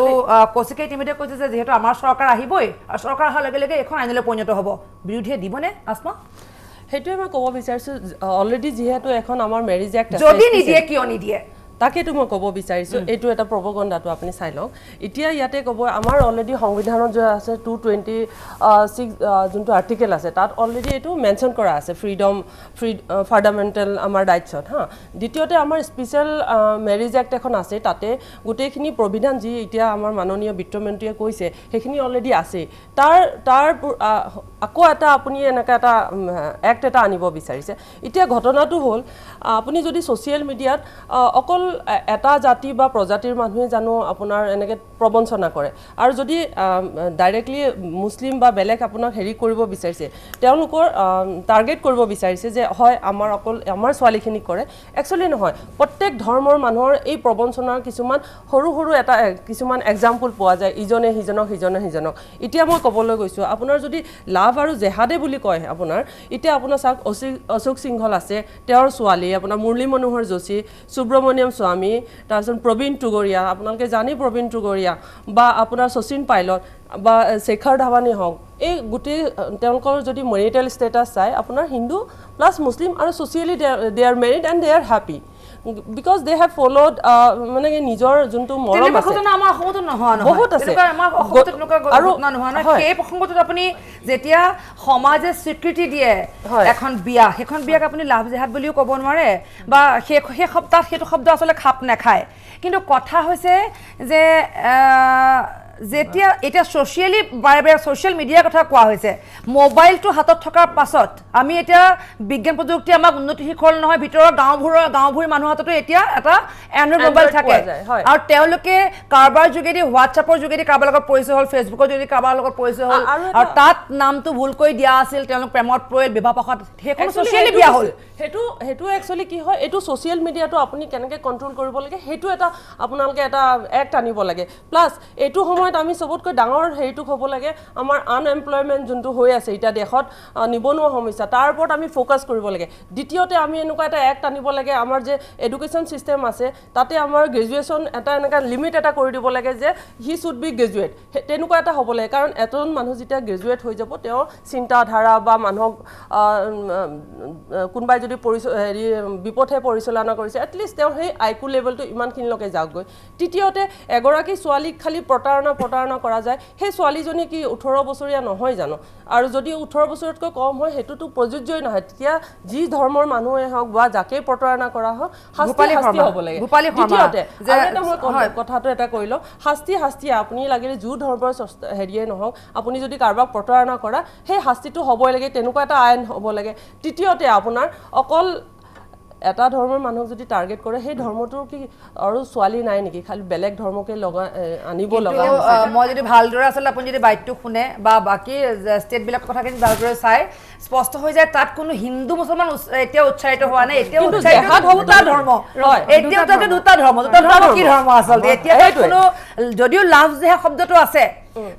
কৌশিকে ইতিমধ্যে কৈছে যে যিহেতু আমাৰ চৰকাৰ আহিবই আৰু চৰকাৰ অহাৰ লগে লগে এখন আইনলৈ পৰিণত হ'ব বিৰোধীয়ে দিবনে আসমা সেইটোৱে মই ক'ব বিচাৰিছোঁ অলৰেডি যিহেতু এখন আমাৰ মেৰিজ এক্ট যদি নিদিয়ে কিয় নিদিয়ে তাকেতো মই ক'ব বিচাৰিছোঁ এইটো এটা প্ৰপগণ্ডাটো আপুনি চাই লওক এতিয়া ইয়াতে ক'ব আমাৰ অলৰেডি সংবিধানত যে আছে 226 যোনটো আৰ্টিকেল আছে তাত অলৰেডি এইটো মেনশ্যন কৰা আছে ফাণ্ডামেণ্টেল আমাৰ ৰাইটছত হা দ্বিতীয়তে আমাৰ স্পেচিয়েল মেৰিজ এক্ট এখন আছে তাতে গোটেইখিনি প্ৰবিধান যি এতিয়া আমাৰ মাননীয় বিত্তমন্ত্ৰীয়ে কৈছে সেইখিনি অলৰেডি আছে তাৰ আকৌ এটা আপুনি এনেকৈ এটা এক্ট এটা আনিব বিচাৰিছে এতিয়া ঘটনাটো হ'ল আপুনি যদি ছ'চিয়েল মিডিয়াত অকল এটা জাতি বা প্ৰজাতিৰ মানুহে জানো আপোনাৰ এনেকৈ প্ৰবঞ্চনা কৰে আৰু যদি ডাইৰেক্টলি মুছলিম বা বেলেগ আপোনাক হেৰি কৰিব বিচাৰিছে তেওঁলোকৰ টাৰ্গেট কৰিব বিচাৰিছে যে হয় আমাৰ অকল আমাৰ ছোৱালীখিনিক কৰে একচুৱেলি নহয় প্ৰত্যেক ধৰ্মৰ মানুহৰ এই প্ৰবঞ্চনাৰ কিছুমান সৰু সৰু এটা কিছুমান এক্সাম্পল পোৱা যায় ইজনে সিজনক এতিয়া মই ক'বলৈ গৈছোঁ আপোনাৰ যদি লাভ আৰু জেহাদে বুলি কয় আপোনাৰ এতিয়া আপোনাৰ চাওক অশোক সিংহল আছে তেওঁৰ ছোৱালী আপোনাৰ মুৰলী মনোহৰ যোশী সুব্ৰমণিয়ম স্বামী তাৰপিছত প্ৰবীণ টুগৰীয়া আপোনালোকে জানি প্ৰবীণ টুগৰীয়া বা আপোনাৰ শচীন পাইলট বা শেখৰ ধাৱানী হওক এই গোটেই তেওঁলোকৰ যদি মেৰিটেল ষ্টেটাছ চাই আপোনাৰ হিন্দু প্লাছ মুছলিম আৰু socially they are married and they are happy because they have followed মানে নিজৰ যোনটো মৰম আছে আমাৰ অসমতো নহয় বহুত আছে আমাৰ অসমতো তেনেকুৱা ঘটনা নহয় সেই প্ৰসংগটোত আপুনি যেতিয়া সমাজে স্বীকৃতি দিয়ে এখন বিয়া সেইখন বিয়াক আপুনি লাভ জেহাদ বুলিও ক'ব নোৱাৰে বা সেই সপ্তাহ সেইটো শব্দ আচলতে খাপ নাখায় কিন্তু কথা হৈছে যে যেতিয়া এতিয়া ছ'চিয়েলি বাৰে বাৰে ছ'চিয়েল মিডিয়াৰ কথা কোৱা হৈছে মোবাইলটো হাতত থকাৰ পাছত আমি এতিয়া বিজ্ঞান প্ৰযুক্তি আমাক উন্নতি শিখৰ নহয় ভিতৰৰ গাঁওভূঁৰ মানুহৰ হাততো এতিয়া এটা এণ্ড্ৰইড মোবাইল থাকে আৰু তেওঁলোকে কাৰোবাৰ যোগেদি হোৱাটছআপৰ যোগেদি কাৰোবাৰ লগত পৰিচয় হ'ল ফেচবুকৰ যোগেদি কাৰোবাৰ লগত পৰিচয় হ'ল আৰু তাত নামটো ভুলকৈ দিয়া আছিল তেওঁলোক প্ৰেমত পৰিল বিবাহ পাশত সেইখন ছ'চিয়েলি বিয়া হ'ল সেইটো একচুৱেলি কি হয় এইটো ছ'চিয়েল মিডিয়াটো আপুনি কেনেকৈ কণ্ট্ৰল কৰিব লাগে সেইটো এটা আপোনালোকে এটা এক্ট আনিব লাগে প্লাছ এইটো সময়ত আমি চবতকৈ ডাঙৰ হেৰিটো হ'ব লাগে আমাৰ আনএমপ্লয়মেণ্ট যোনটো হৈ আছে এতিয়া দেশত নিবনুৱা সমস্যা তাৰ ওপৰত আমি ফ'কাছ কৰিব লাগে দ্বিতীয়তে আমি এনেকুৱা এটা এক্ট আনিব লাগে আমাৰ যে এডুকেশ্যন চিষ্টেম আছে তাতে আমাৰ গ্ৰেজুৱেশ্যন এটা এনেকুৱা লিমিট এটা কৰি দিব লাগে যে হি শুড বি গ্ৰেজুৱেট তেনেকুৱা এটা হ'ব লাগে কাৰণ এজন মানুহ যেতিয়া গ্ৰেজুৱেট হৈ যাব তেওঁৰ চিন্তাধাৰা বা মানুহক কোনোবাই যদি হেৰি বিপথে পৰিচালনা কৰিছে এটলিষ্ট তেওঁ সেই আইকিউ লেভেলটো ইমানখিনিলৈকে যাওকগৈ তৃতীয়তে এগৰাকী ছোৱালীক খালি প্ৰতাৰণা কৰা যায় সেই ছোৱালীজনী কি 18 বছৰীয়া নহয় জানো আৰু যদি 18 বছৰতকৈ কম হয় সেইটোতো প্ৰযোজ্যই নহয় তেতিয়া যি ধৰ্মৰ মানুহে হওক বা যাকে প্ৰতাৰণা কৰা হওক শাস্তি হ'ব লাগে দ্বিতীয়তে মই কথাটো এটা কৈ লওঁ শাস্তি আপুনি লাগিলে যো ধৰ্মৰ হেৰিয়ে নহওক আপুনি যদি কাৰোবাক প্ৰতাৰণা কৰা সেই শাস্তিটো হ'বই লাগে তেনেকুৱা এটা আইন হ'ব লাগে তৃতীয়তে আপোনাৰ অকল এটা ধৰ্মৰ মানুহক যদি টাৰ্গেট কৰে সেই ধৰ্মটোৰ কি আৰু ছোৱালী নাই নেকি খালি বেলেগ ধৰ্মকে আনিব লগা মই যদি ভালদৰে আচলতে আপুনি যদি বাইটটো শুনে বা বাকী ষ্টেটবিলাকৰ কথাখিনি ভালদৰে চাই স্পষ্ট হৈ যায় তাত কোনো হিন্দু মুছলমান এতিয়া উৎসাহিত হোৱা নাই এতিয়া দুটা ধৰ্ম এতিয়া দুটা ধৰ্ম কি ধৰ্ম আচলতে এতিয়া কোনো যদিও লাভ জেহাদ শব্দটো আছে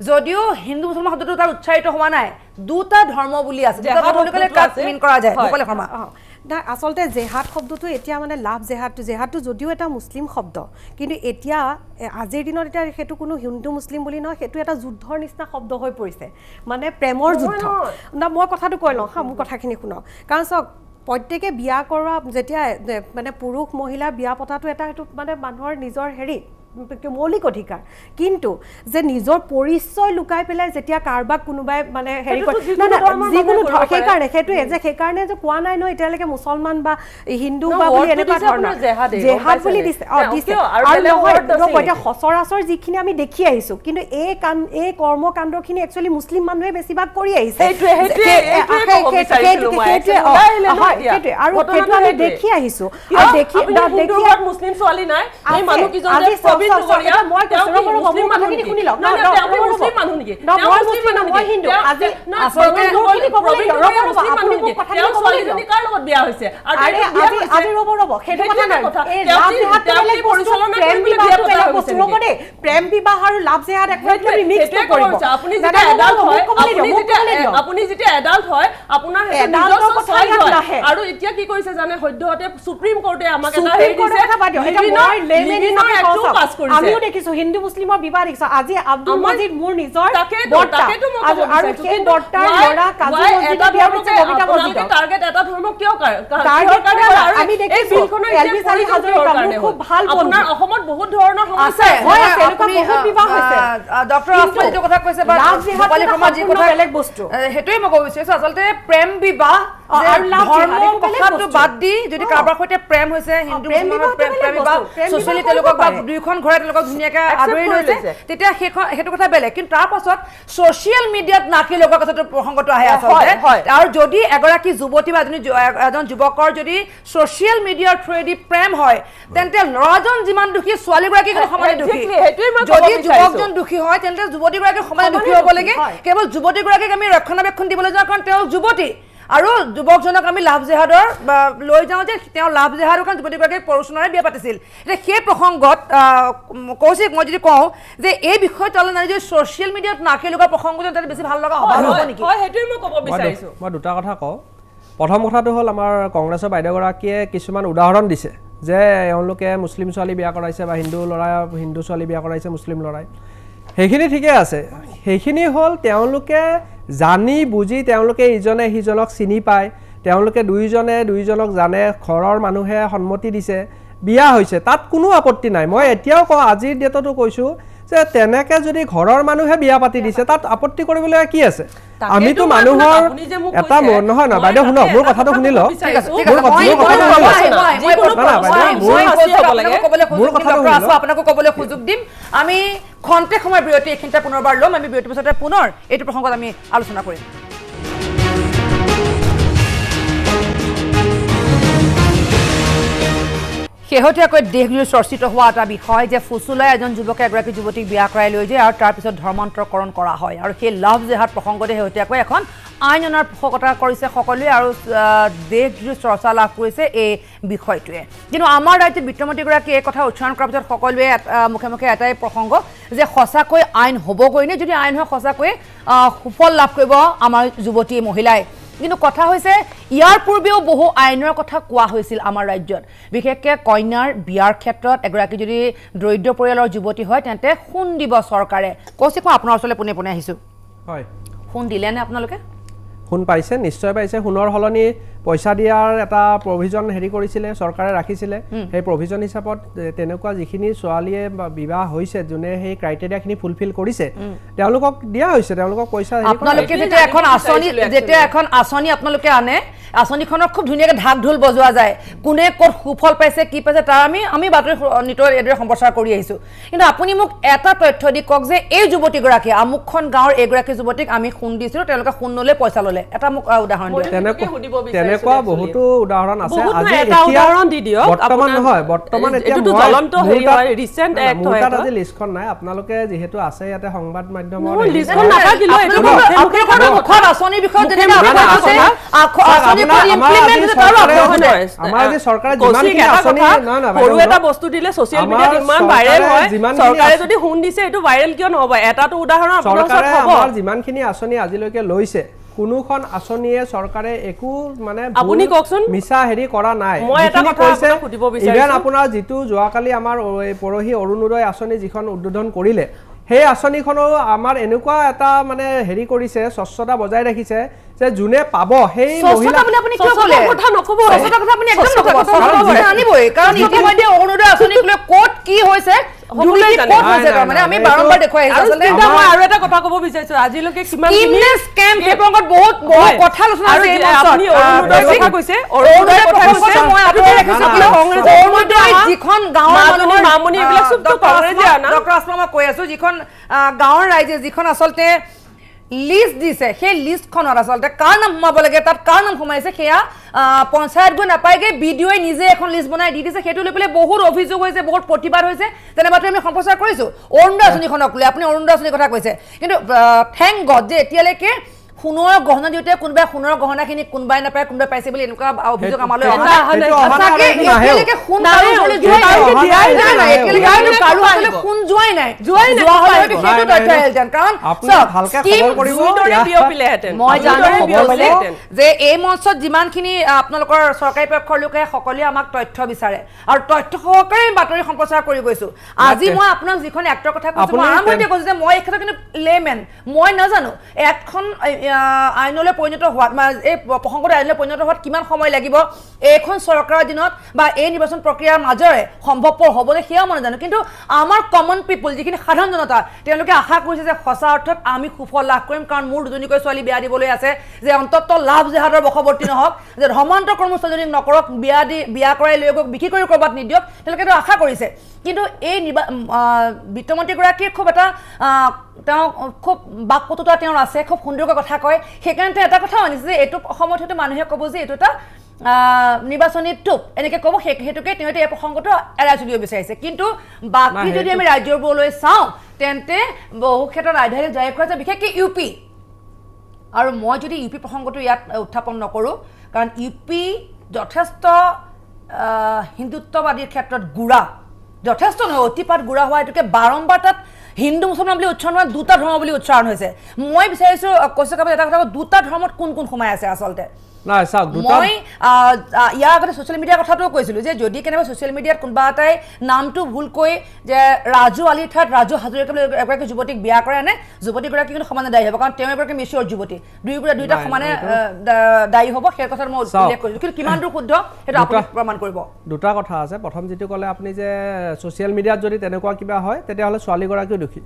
যদিও হিন্দু মুছলমান শব্দটো তাত উৎসাহিত হোৱা নাই দুটা ধৰ্ম বুলি আছে কৰা যায় ভূপালী শৰ্মা আচলতে জেহাদ শব্দটো এতিয়া মানে লাভ জেহাদটো যদিও এটা মুছলিম শব্দ কিন্তু এতিয়া আজিৰ দিনত এতিয়া সেইটো কোনো হিন্দু মুছলিম বুলি নহয় সেইটো এটা যুদ্ধৰ নিচিনা শব্দ হৈ পৰিছে মানে প্ৰেমৰ যুদ্ধ মই কথাটো কৈ লওঁ মোৰ কথাখিনি শুনক কাৰণ চাওক প্ৰত্যেকে বিয়া কৰা যেতিয়া মানে পুৰুষ মহিলা বিয়া পতাটো এটা সেইটো মানে মানুহৰ নিজৰ হেৰি মৌলিক অধিকাৰ কিন্তু যে নিজৰ পৰিচয় লুকাই পেলাই যেতিয়া কাৰোবাক কোনোবাই মানে হেৰি কৰে যিকোনো সেইকাৰণে যে কোৱা নাই ন এতিয়ালৈকে মুছলমান বা হিন্দু বা বুলি এনেকুৱা ধৰণৰ জেহাদ বুলি দিছে আৰু নহয় এতিয়া সচৰাচৰ যিখিনি আমি দেখি আহিছোঁ কিন্তু এই কৰ্মকাণ্ডখিনি একচুৱেলি মুছলিম মানুহে বেছিভাগ কৰি আহিছে আৰু সেইটো আমি দেখি আহিছোঁ মুছলিম ছোৱালী নাই প্ৰেম বিবাহ আৰু লাভ জেহাদ আপুনি যেতিয়া এডাল্ট হয় আপোনাৰ আৰু এতিয়া কি কৰিছে জানে সদ্যহতে সুপ্ৰিম কোৰ্টে আমাক আমিও দেখিছো হিন্দু মুছলিমৰ বিবাহ দেখিছো আজি আব্দুল মজিদ মোৰ নিজৰ আৰু সেই বৰ্তাৰ ল'ৰা কাজী মজিদে বিয়া হৈছে কবিতা মজিদ টাৰ্গেট এটা ধৰ্ম কিয় আমি দেখিছো এলবি চালি হাজৰিকা খুব ভাল আপোনাৰ অসমত বহুত ধৰণৰ আছে হয় আছে, এনেকুৱা বহুত বিবাহ হৈছে। ডক্টৰ আছমা যিটো কথা কৈছে বা লাভ জিহাদ ৰূপালী শৰ্মা যি কথা বেলেগ বস্তু। সেইটোৱে মই ক'ব বিচাৰিছোঁ আচলতে প্ৰেম বিবাহ আৰু লাভ জিহাদ ধৰ্ম এইটো বেলেগ কথাটো বস্তু। বাদ দি যদি কাৰোবাৰ সৈতে প্ৰেম হৈছে হিন্দু প্ৰেম মুছলমানৰ বিবাহটো বেলেগ প্ৰেম বিবাহ বস্তু। প্ৰেম ছ'চিয়েলি বিবাহ তেওঁলোকক কৰিব বা পাৰে। দুয়োখন ঘৰে তেওঁলোকক ধুনীয়াকৈ আদৰি কৰি লৈছে লৈছে। তেতিয়া সেইটো কথা বেলেগ কিন্তু তাৰ পাছত ছ'চিয়েল মিডিয়াত নাকি লগোৱা কথাটো প্ৰসংগটো আহে আচলতে হয়। আৰু যদি এগৰাকী যুৱতী বা এজন যুৱকৰ যদি ছ'চিয়েল মিডিয়াৰ থ্ৰুৱেদি প্ৰেম হয় তেন্তে ল'ৰাজন যিমান দুখী ছোৱালীগৰাকী সমানে দুখী Exactly, সেইটোৱে মই ক'ব যদি বিচাৰিছোঁ। যুৱকজন দুখী হয় তেন্তে যুৱতীগৰাকী সমানে দুখী হ'ব লাগে হয়। কেৱল যুৱতীগৰাকীক আমি ৰক্ষণাবেক্ষণ দিবলৈ যাওঁ কাৰণ তেওঁ যুৱতী আৰু যুৱকজনক আমি লাভ জেহাদৰ লৈ যাওঁ যে তেওঁ লাভ জেহাদৰ কাৰণ যুৱতীগৰাকীক পৰচুনাৰে বিয়া পাতিছিল এতিয়া সেই প্ৰসংগত কৌশিক মই যদি কওঁ যে এই বিষয়টো অলপ নাই যদি ছ'চিয়েল মিডিয়াত নাকি লগা প্ৰসংগটো তাতে বেছি ভাল লগা হ'ব নেকি হয় সেইটোৱে মই ক'ব বিচাৰিছোঁ। মই দুটা কথা কওঁ প্ৰথম কথাটো হ'ল আমাৰ কংগ্ৰেছৰ বাইদেউগৰাকীয়ে কিছুমান উদাহৰণ দিছে যে এওঁলোকে মুছলিম ছোৱালী বিয়া কৰাইছে বা হিন্দু ছোৱালী বিয়া কৰাইছে মুছলিম ল'ৰাই সেইখিনি ঠিকে আছে সেইখিনি হ'ল তেওঁলোকে জানি বুজি তেওঁলোকে ইজনে সিজনক চিনি পায় তেওঁলোকে দুইজনক জানে ঘৰৰ মানুহে সন্মতি দিছে বিয়া হৈছে তাত কোনো আপত্তি নাই মই এতিয়াও কওঁ আজিৰ ডেটতো কৈছোঁ যে তেনেকে যদি ঘৰৰ মানুহে বিয়া পাতি দিছে তাত আপত্তি কৰিবলৈ কি আছে আমিতো মানুহৰ এটা নহয় বাইদেউ শুনক মোৰ কথাটো শুনি লওক আপোনাকো ক'বলৈ সুযোগ দিম আমি খন্তেক সময় বিৰতি এইখিনিতে পুনৰবাৰ ল'ম আমি বিৰতিৰ পিছতে পুনৰ এইটো প্ৰসংগত আমি আলোচনা কৰিম শেহতীয়াকৈ দেশজুৰি চৰ্চিত হোৱা এটা বিষয় যে ফুচুলাই এজন যুৱকে এগৰাকী যুৱতীক বিয়া কৰাই লৈ যায় আৰু তাৰপিছত ধৰ্মান্তৰকৰণ কৰা হয় আৰু সেই লাভ জেহাদ প্ৰসংগতে শেহতীয়াকৈ এখন আইন অনাৰ পোষকতা কৰিছে সকলোৱে আৰু দেশজুৰি চৰ্চা লাভ কৰিছে এই বিষয়টোৱে কিন্তু আমাৰ ৰাজ্যত বিত্তমন্ত্ৰীগৰাকীয়ে এই কথা উচ্চাৰণ কৰাৰ পিছত সকলোৱে মুখে মুখে এটাই প্ৰসংগ যে সঁচাকৈ আইন হ'বগৈ নে যদি আইন হয় সঁচাকৈ সুফল লাভ কৰিব আমাৰ যুৱতী মহিলাই কিন্তু কথা হৈছে ইয়াৰ পূৰ্বেও বহু আইনৰ কথা কোৱা হৈছিল আমাৰ ৰাজ্যত বিশেষকৈ কন্যাৰ বিয়াৰ ক্ষেত্ৰত এগৰাকী যদি দৰিদ্ৰ পৰিয়ালৰ যুৱতী হয় তেন্তে সোণ দিব চৰকাৰে কৌশিক মই আপোনাৰ ওচৰলৈ পোনে পোনে আহিছোঁ হয় সোণ দিলেনে আপোনালোকে সোণ পাইছে নিশ্চয় পাইছে সোণৰ সলনি পইচা দিয়াৰ এটা প্ৰভিজন হেৰি কৰিছিলে চৰকাৰে ৰাখিছিলে সেই প্ৰভিজন হিচাপত তেনেকুৱা যিখিনি ছোৱালীয়ে বিবাহ হৈছে যোনে সেই ক্ৰাইটেৰিয়াখিনি ফুলফিল কৰিছে তেওঁলোকক দিয়া হৈছে তেওঁলোকক পইচা আপোনালোকে যেতিয়া এখন আঁচনি আপোনালোকে আনে আঁচনিখনৰ খুব ধুনীয়াকৈ ঢাক ঢোল বজোৱা যায় কোনে ক'ত সুফল পাইছে কি পাইছে তাৰ আমি বাতৰি নিতৌ এইদৰে সম্প্ৰচাৰ কৰি আহিছোঁ কিন্তু আপুনি মোক এটা তথ্য দি কওক যে এই যুৱতীগৰাকীয়ে আমুকখন গাঁৱৰ এইগৰাকী যুৱতীক আমি সোণ দিছিলোঁ তেওঁলোকে সোণ ল'লে পইচা ল'লে এটা মোক উদাহৰণ দিয়ক তেনেকুৱা বহুতো উদাহৰণ আছে আজি এটা উদাহৰণ দি দিয়ক বৰ্তমান নহয় বৰ্তমান এতিয়া এইটো জ্বলন্ত হেৰি হয় ৰিসেন্ট এক্ট হয় এটা আজি লিষ্টখন নাই আপোনালোকে যিহেতু আছে ইয়াতে সংবাদ মাধ্যমৰ লিষ্টখন নাথাকিলো এইটো আপোনালোকৰ মুখত আঁচনিৰ বিষয়ত যেনেকৈ আমাৰ আজি চৰকাৰে যিমানখিনি আঁচনি সৰু এটা বস্তু দিলে ছ'চিয়েল মিডিয়াত ইমান ভাইৰেল হয় চৰকাৰে যদি সোণ দিছে এইটো ভাইৰেল কিয় নহ'ব এটাটো উদাহৰণ আপোনাৰ ওচৰত চৰকাৰে হ'ব আমাৰ যিমানখিনি আঁচনি আজিলৈকে লৈছে কোনোখন আঁচনিয়ে চৰকাৰে একো মানে আপুনি কওকচোন মিছা হেৰি কৰা নাই মই এটা কথা আপোনাক সুধিব বিচাৰিছোঁ ইভেন আপোনাৰ যিটো যোৱাকালি আমাৰ পৰহি অৰুণোদয় আঁচনি যিখন উদ্বোধন কৰিলে সেই আঁচনিখনো আমাৰ এনেকুৱা এটা মানে হেৰি কৰিছে স্বচ্ছতা বজাই ৰাখিছে যে যোনে পাব সেই মহিলা আপুনি কিয় ক'লে কথা নক'ব স্বচ্ছতা কথা আপুনি একদম নক'ব স্বচ্ছতা আনিবই কাৰণ ইতিমধ্যে অৰুণোদয় আঁচনিক লৈ ক'ত কি হৈছে মানে আমি বাৰম্বাৰ দেখুৱাই আহিছোঁ মই আৰু এটা কথা ক'ব বিচাৰিছোঁ আজিলৈকে কিমান স্কেম সেই প্ৰসংগত বহুত কথা আলোচনা হৈছে এই আপুনি অৰুণোদয়ৰ কথা কৈছে অৰুণোদয়ৰ কথা কৈছে মই আঁতৰাই ৰাখিছোঁ অৰুণোদয় যিখন গাঁৱৰ মানুহৰ মামনি এইবিলাক চবটো কংগ্ৰেছে আনা ডক্টৰ আছমা মই কৈ আছোঁ যিখন গাঁৱৰ ৰাইজে যিখন আচলতে লিষ্ট দিছে সেই লিষ্টখনত আচলতে কাৰ নাম সোমাব লাগে তাত কাৰ নাম সোমাইছে সেয়া পঞ্চায়ত গৈ নাপায়গৈ বিডিঅ'ই নিজে এখন লিষ্ট বনাই দি দিছে সেইটো লৈ পেলাই বহুত অভিযোগ হৈছে বহুত প্ৰতিবাদ হৈছে তেনেবাতে আমি সম্প্ৰচাৰ কৰিছোঁ অৰুণোদয় আঁচনিখনক লৈ আপুনি অৰুণোদয় আঁচনিৰ কথা কৈছে কিন্তু থেংক গড যে এতিয়ালৈকে সোণৰ গহনা দিওঁতে কোনোবাই সোণৰ গহনাখিনি কোনোবাই নাপায় কোনোবাই পাইছে বুলি এনেকুৱা অভিযোগ আমালৈ সোণ যোৱাই নাই মই জানো যে এই মঞ্চত যিমানখিনি আপোনালোকৰ চৰকাৰী পক্ষৰ লোকে সকলোৱে আমাক তথ্য বিচাৰে আৰু তথ্য সহকাৰে বাতৰি সম্প্ৰচাৰ কৰি গৈছোঁ আজি মই আপোনাক যিখন এক্টৰ কথা কৈছোঁ মই আৰম্ভণিতে কৈছোঁ যে মই এই ক্ষেত্ৰত কিন্তু লেমেন মই নাজানো এখন আইনলৈ পৰিণত হোৱাত এই প্ৰসংগত আইনলৈ পৰিণত হোৱাত কিমান সময় লাগিব এইখন চৰকাৰৰ দিনত বা এই নিৰ্বাচন প্ৰক্ৰিয়াৰ মাজেৰে সম্ভৱপৰ হ'বনে সেয়াও মই নাজানো কিন্তু আমাৰ কমন পিপল যিখিনি সাধাৰণ জনতা তেওঁলোকে আশা কৰিছে যে সঁচা অৰ্থত আমি সুফল লাভ কৰিম কাৰণ মোৰ দুজনীকৈ ছোৱালী বিয়া দিবলৈ আছে যে অন্তত লাভ জেহাদৰ বশৱৰ্তী নহওক যে ধৰ্মান্তৰ কৰ্মচাৰীজনীক নকৰক বিয়া কৰাই লৈ গৈ বিক্ৰী কৰি ক'ৰবাত নিদিয়ক তেওঁলোকেতো আশা কৰিছে কিন্তু এই বিত্তমন্ত্ৰীগৰাকীৰ খুব এটা তেওঁ খুব বাকপটুতা তেওঁৰ আছে খুব সুন্দৰকৈ কথা কয় সেইকাৰণে এটা কথা মানিছে যে এইটো সময়ত হয়তো মানুহে ক'ব যে এইটো এটা নিৰ্বাচনী টোপ এনেকৈ ক'ব সেইটোকে তেওঁ এই প্ৰসংগটো এৰাই চলিব বিচাৰিছে কিন্তু বাকী যদি আমি ৰাজ্যবোৰলৈ চাওঁ তেন্তে বহু ক্ষেত্ৰত ৰাজধানী জয় কৰা যায় বিশেষকৈ ইউ পি আৰু মই যদি ইউ পি প্ৰসংগটো ইয়াত উত্থাপন নকৰোঁ কাৰণ ইউ পি যথেষ্ট হিন্দুত্ববাদীৰ ক্ষেত্ৰত গুড়া যথেষ্ট নহয় অতিপাত গুড়া হোৱা এইটোকে বাৰম্বাৰ তাত হিন্দু মুছলমান বুলি উচ্চাৰণ হোৱা দুটা ধৰ্ম বুলি উচ্চাৰণ হৈছে মই বিচাৰিছোঁ কৌশিক এটা কথা দুটা ধৰ্মত কোন কোন সোমাই আছে আচলতে নাই চাওক মই ইয়াৰ আগতে ছ'চিয়েল মিডিয়াৰ কথাটোও কৈছিলোঁ যে যদি কেনেবা ছ'চিয়েল মিডিয়াত কোনোবা এটাই নামটো ভুলকৈ যে ৰাজু আলিৰ ঠাইত ৰাজু হাজৰিকা বুলি এগৰাকী যুৱতীক বিয়া কৰে নে যুৱতীগৰাকী কিন্তু সমানে দায়ী হ'ব কাৰণ তেওঁ এগৰাকী মেচিয়ৰ যুৱতী দুইটা সমানে দায়ী হ'ব সেই কথাত মই উল্লেখ কৰিছোঁ কিন্তু কিমান দূৰ শুদ্ধ সেইটো আপুনি প্ৰমাণ কৰিব দুটা কথা আছে প্ৰথম যিটো ক'লে আপুনি যে ছ'চিয়েল মিডিয়াত যদি তেনেকুৱা কিবা হয় তেতিয়াহ'লে ছোৱালীগৰাকীও দোষী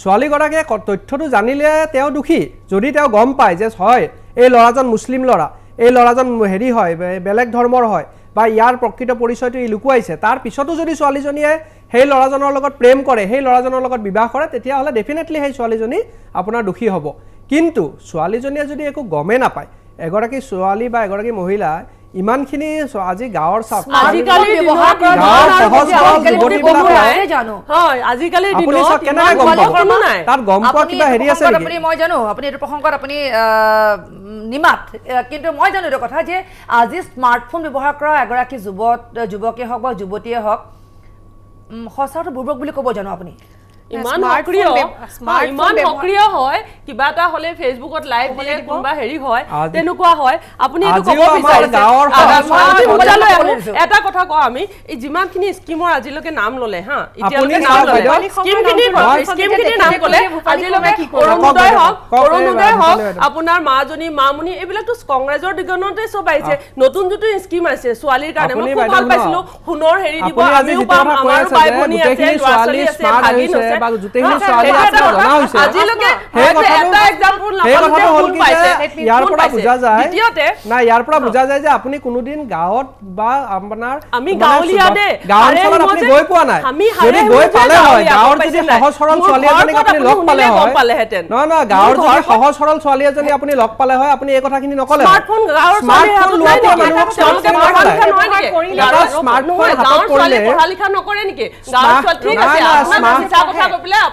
ছোৱালীগৰাকীয়ে তথ্যটো জানিলে তেওঁ দোষী যদি তেওঁ গম পায় যে হয় এই ল'ৰাজন মুছলিম ল'ৰা এই ল'ৰাজন হেৰি হয় বেলেগ ধৰ্মৰ হয় বা ইয়াৰ প্ৰকৃত পৰিচয়টো ই লুকুৱাইছে তাৰ পিছতো যদি ছোৱালীজনীয়ে সেই ল'ৰাজনৰ লগত প্ৰেম কৰে সেই ল'ৰাজনৰ লগত বিবাহ কৰে তেতিয়াহ'লে ডেফিনেটলি সেই ছোৱালীজনী আপোনাৰ দোষী হ'ব কিন্তু ছোৱালীজনীয়ে যদি একো গমেই নাপায় এগৰাকী ছোৱালী বা এগৰাকী মহিলা ইমানখিনি আজি গাঁৱৰ আজিকালি তাত গম পোৱা কিবা হেৰি আছে আপুনি মই জানো আপুনি এইটো প্ৰসংগত আপুনি নিমাত কিন্তু মই জানো এইটো কথা যে আজি স্মাৰ্টফোন ব্যৱহাৰ কৰা এগৰাকী যুৱকে হওক বা যুৱতীয়ে হওক সঁচাটো বুৰ্বক বুলি ক'ব জানো আপুনি ইমান সক্ৰিয় হয় কিবা এটা হলে ফেচবুকত লাইভ দিয়ে কোনবা হেৰি হয় তেনেকুৱা হয় আপুনি এটো ক'ব বিচাৰিছে এটা কথা কও আমি এই যিমানখিনি স্কিমৰ আজিলৈকে নাম ললে হা এতিয়ালৈকে নাম ললে স্কিমখিনি নাম ক'লে আজিলৈকে অৰুণোদয় হওক আপোনাৰ মাজনী মামুনি এইবিলাকতো কংগ্ৰেছৰ দিগনতে সব আহিছে নতুন যেটো স্কিম আছে ছোৱালীৰ কাৰণে মই খুব ভাল পাইছিলো সোণৰ হেৰি দিব আমিও পাম আমাৰ ভাই ভনী আছে ছোৱালী আছে ভাগিন আছে বা জুতেখিনি ছোৱালী আছে জনা হৈছে আজিলৈকে এটা এক্সাম্পল নাপালে ভুল পাইছে ইয়াৰ পৰা বুজা যায় না ইয়াৰ পৰা বুজা যায় যে আপুনি কোনোদিন গাঁৱত বা আপোনাৰ আমি গাঁৱলীয়া দে গাঁও অঞ্চলত আপুনি গৈ পোৱা নাই যদি গৈ পালে হয় গাঁৱৰ যদি সহজ সৰল ছোৱালী এজনী আপুনি লগ পালে হয় নহয় গাঁৱৰ যদি সহজ সৰল ছোৱালী এজনী আপুনি লগ পালে হয় আপুনি এই কথাখিনি নকলে স্মাৰ্টফোন গাঁৱৰ স্মাৰ্টফোন লোৱাটো মানুহক তেওঁলোকে পঢ়া-লিখা নহয় নেকি স্মাৰ্টফোন গাঁৱৰ ছোৱালীয়ে পঢ়া-লিখা নকৰে নেকি গাঁৱৰ ছোৱালী ঠিক আছে